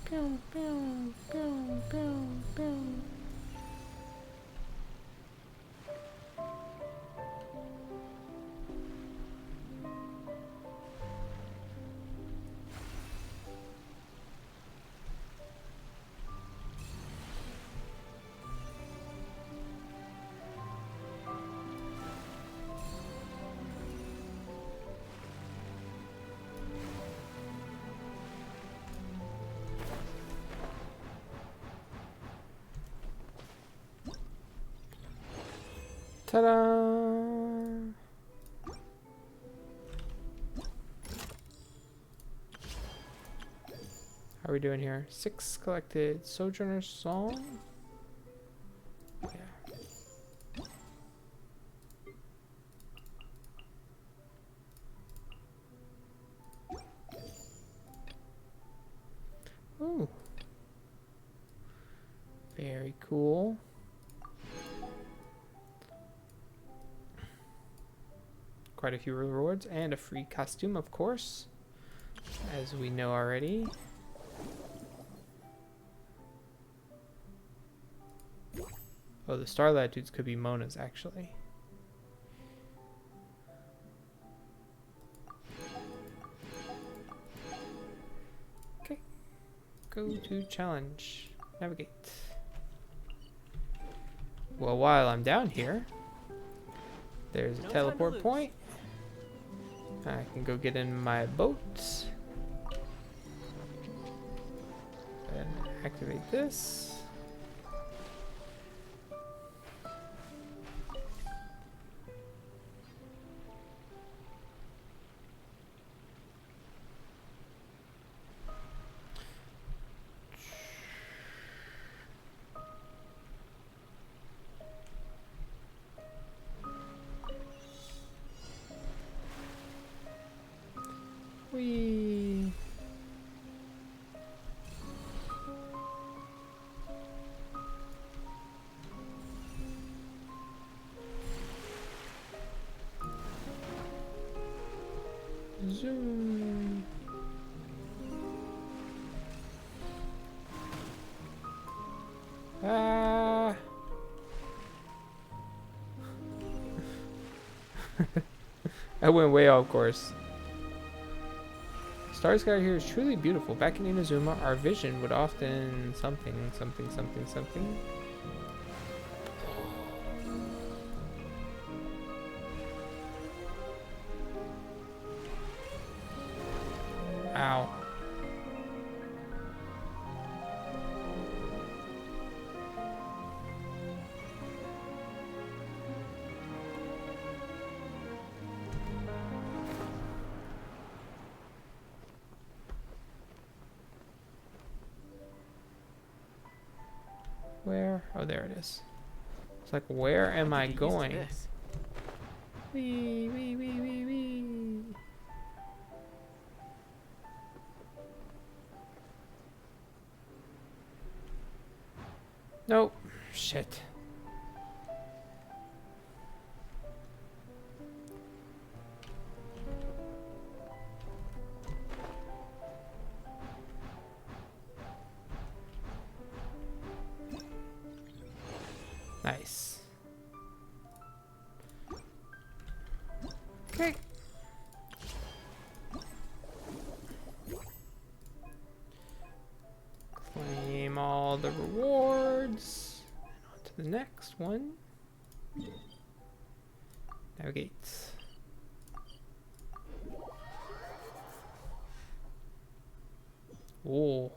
Pew, pew, pew, pew, pew. Ta-da! How are we doing here? 6 collected. Sojourner's Song? Yeah. Ooh. Very cool. Quite a few rewards and a free costume, of course, as we know already. Oh, the Starlight dudes could be Mona's, actually. Okay. Go to challenge. Navigate. Well, while I'm down here, there's a teleport point. I can go get in my boat. And activate this. Whee! Zoom. Ah. I went way off course. Star sky here is truly beautiful. Back in Inazuma, our vision would often something. Ow. Where? Oh, there it is. It's like, where am I going? Wee, wee, wee, wee, wee. Nope. Shit. Nice. Okay. Claim all the rewards. And on to the next one. Navigate. Whoa.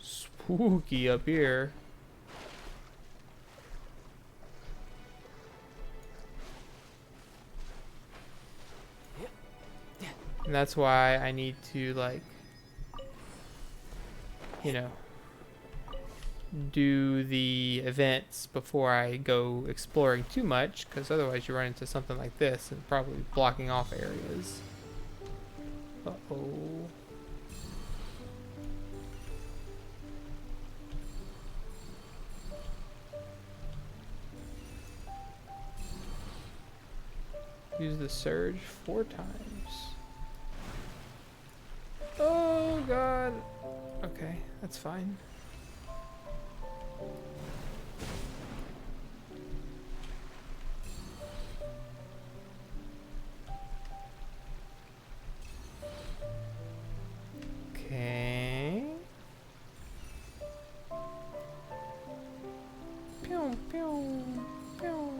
Spooky up here. And that's why I need to, like, you know, do the events before I go exploring too much, because otherwise you run into something like this and probably blocking off areas. Uh-oh. Use the surge 4 times. Oh god. Okay, that's fine. Okay. Pew, pew, pew.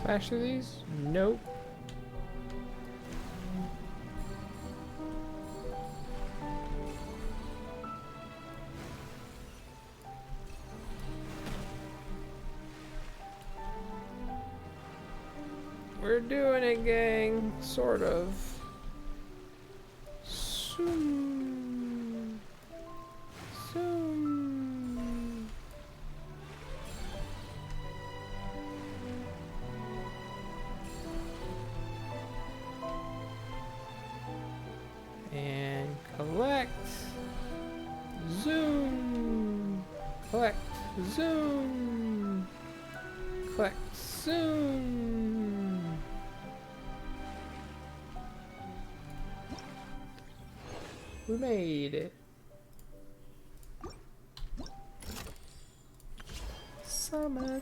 Smash through these? Nope. We're doing it, gang. Sort of. Zoom. Zoom. And collect. Zoom. Collect. Zoom. Collect. Zoom. We made it. Summertime.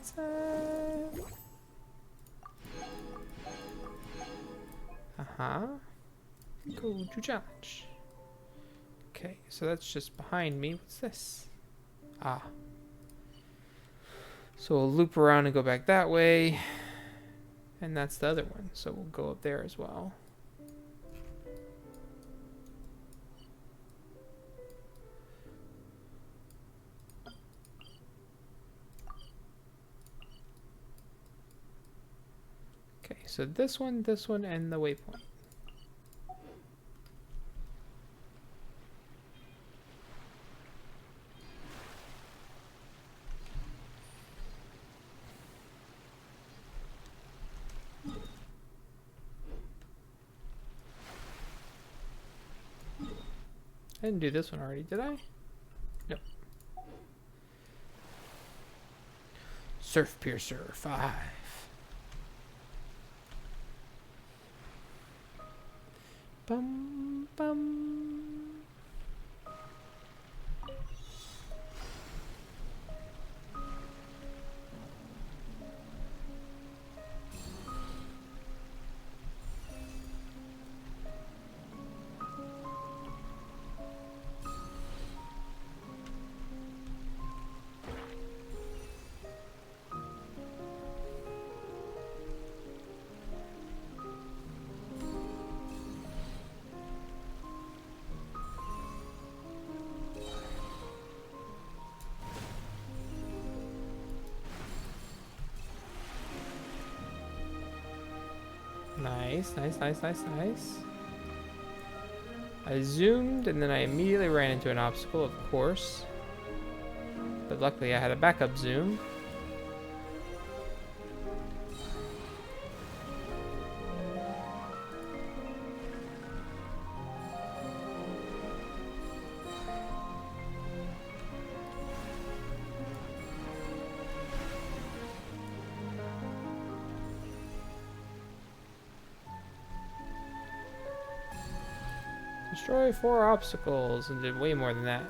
Go to challenge. Okay, so that's just behind me. What's this? Ah. So we'll loop around and go back that way. And that's the other one. So we'll go up there as well. Okay, so this one, and the waypoint. I didn't do this one already, did I? Nope. Surfpiercer V. Bum bum. Nice, nice, nice, nice, nice. I zoomed and then I immediately ran into an obstacle, of course. But luckily I had a backup zoom. Destroy 4 obstacles and did way more than that.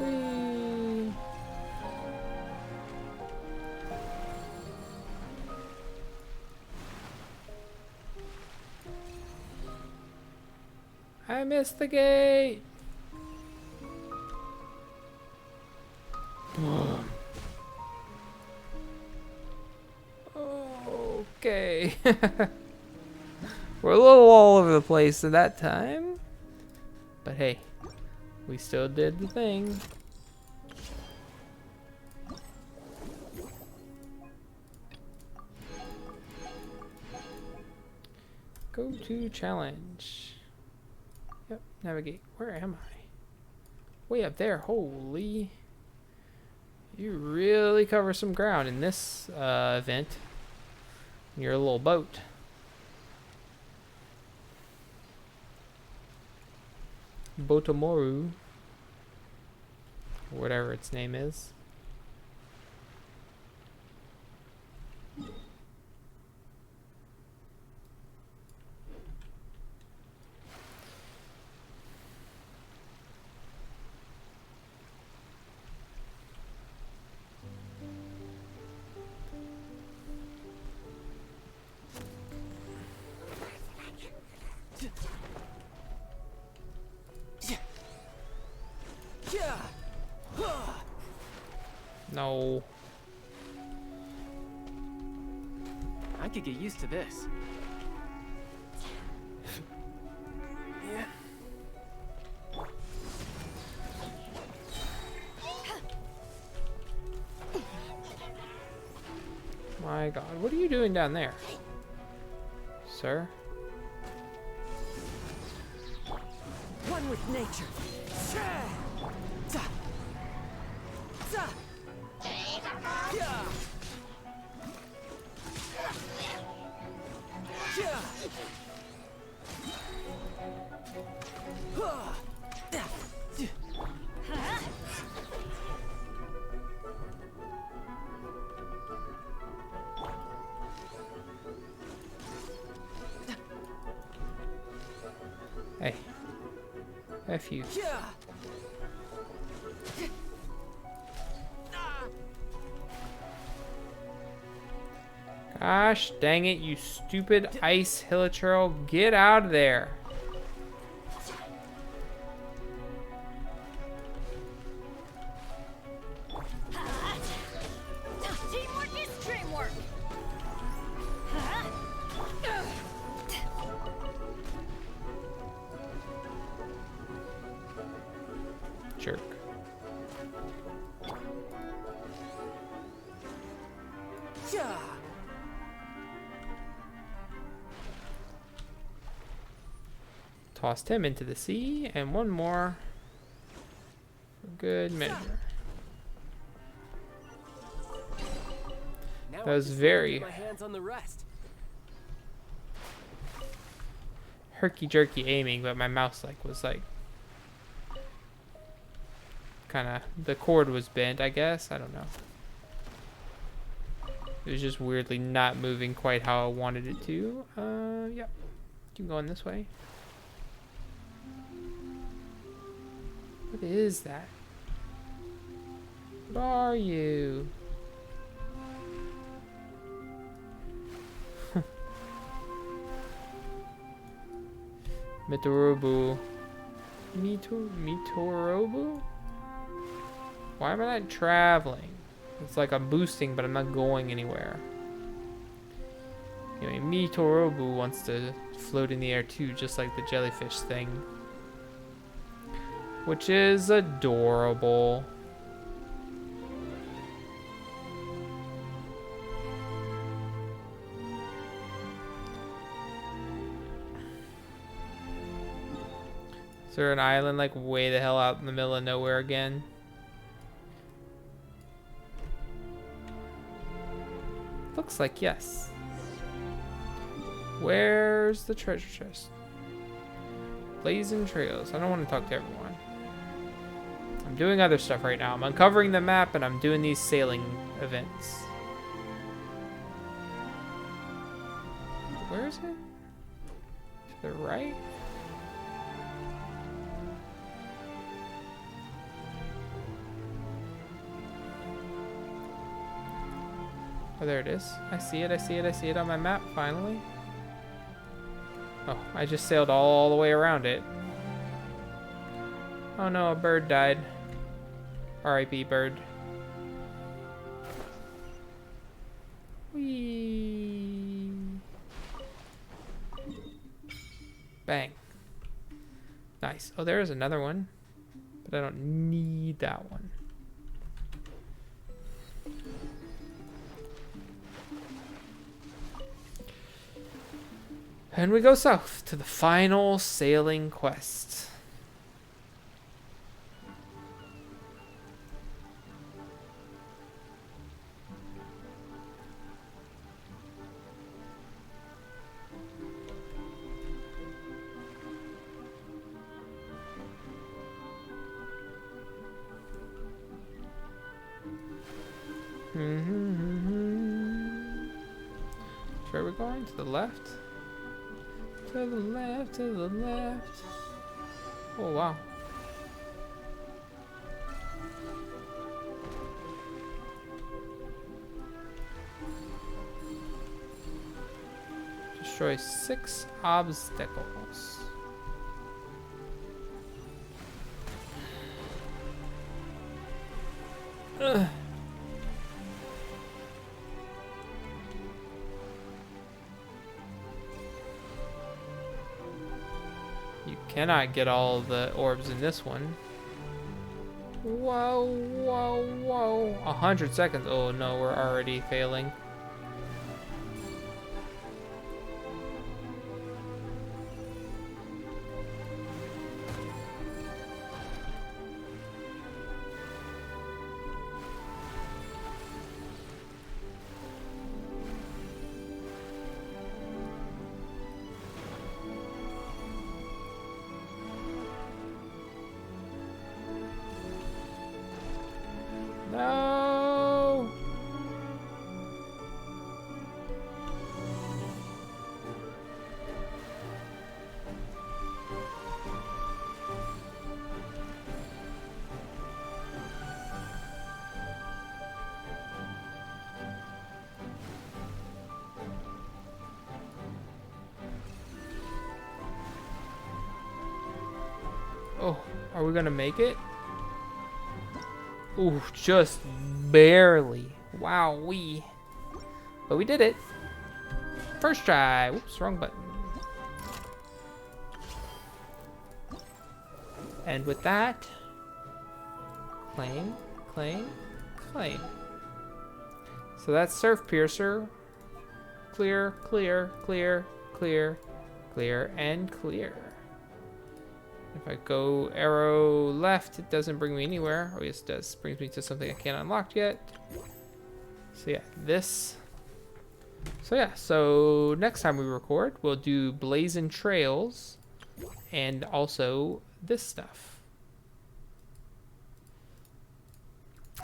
Whee! I missed the gate. Okay. We're a little all over the place at that time. But hey, we still did the thing. Go to challenge. Yep, navigate. Where am I? Way up there. Holy. You really cover some ground in this event. In your little boat. Botomoru. Or whatever its name is. could get used to this. Yeah. My God, what are you doing down there, sir? One with nature. Hey, F you. Gosh dang it, you stupid ice hilichurl. Get out of there. Teamwork is dreamwork. Jerk. Tossed him into the sea, and one more for good measure. That was very My hands on the rest. herky-jerky aiming, but my mouse was kind of, the cord was bent, I guess. I don't know. It was just weirdly not moving quite how I wanted it to. Yep. Keep going this way. What is that? What are you? Mitorobu. Mitorobu? Why am I not traveling? It's like I'm boosting, but I'm not going anywhere. Anyway, Mitorobu wants to float in the air too, just like the jellyfish thing. Which is adorable. Is there an island like way the hell out in the middle of nowhere again? Looks like yes. Where's the treasure chest? Blazing trails. I don't want to talk to everyone. I'm doing other stuff right now. I'm uncovering the map and I'm doing these sailing events. Where is it? To the right? Oh, there it is. I see it, I see it, I see it on my map, finally. Oh, I just sailed all the way around it. Oh no, a bird died. R.I.P. bird. Whee! Bang. Nice. Oh, there is another one. But I don't need that one. And we go south to the final sailing quest. Where are we going? To the left? To the left, to the left. Oh, wow. Destroy 6 obstacles. Ugh. Cannot get all the orbs in this one. Whoa, whoa, whoa. 100 seconds. Oh no, we're already failing. No! Oh, are we gonna make it? Ooh, just barely. Wowee. But we did it. First try. Whoops, wrong button. And with that, claim, claim, claim. So that's Surfpiercer. Clear, clear, clear, clear, clear, and clear. If I go arrow left, it doesn't bring me anywhere. Oh yes, it does. Brings me to something I can't unlock yet. So yeah, this. So yeah, so next time we record, we'll do Blazing Trails and also this stuff.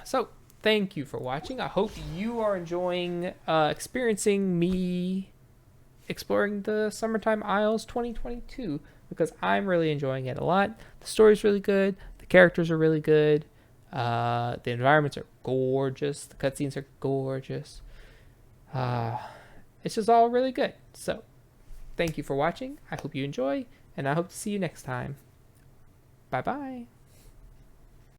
So thank you for watching. I hope you are enjoying experiencing me exploring the Summertime Isles 2022. Because I'm really enjoying it a lot. The story's really good. The characters are really good. The environments are gorgeous. The cutscenes are gorgeous. It's just all really good. So, thank you for watching. I hope you enjoy. And I hope to see you next time. Bye-bye.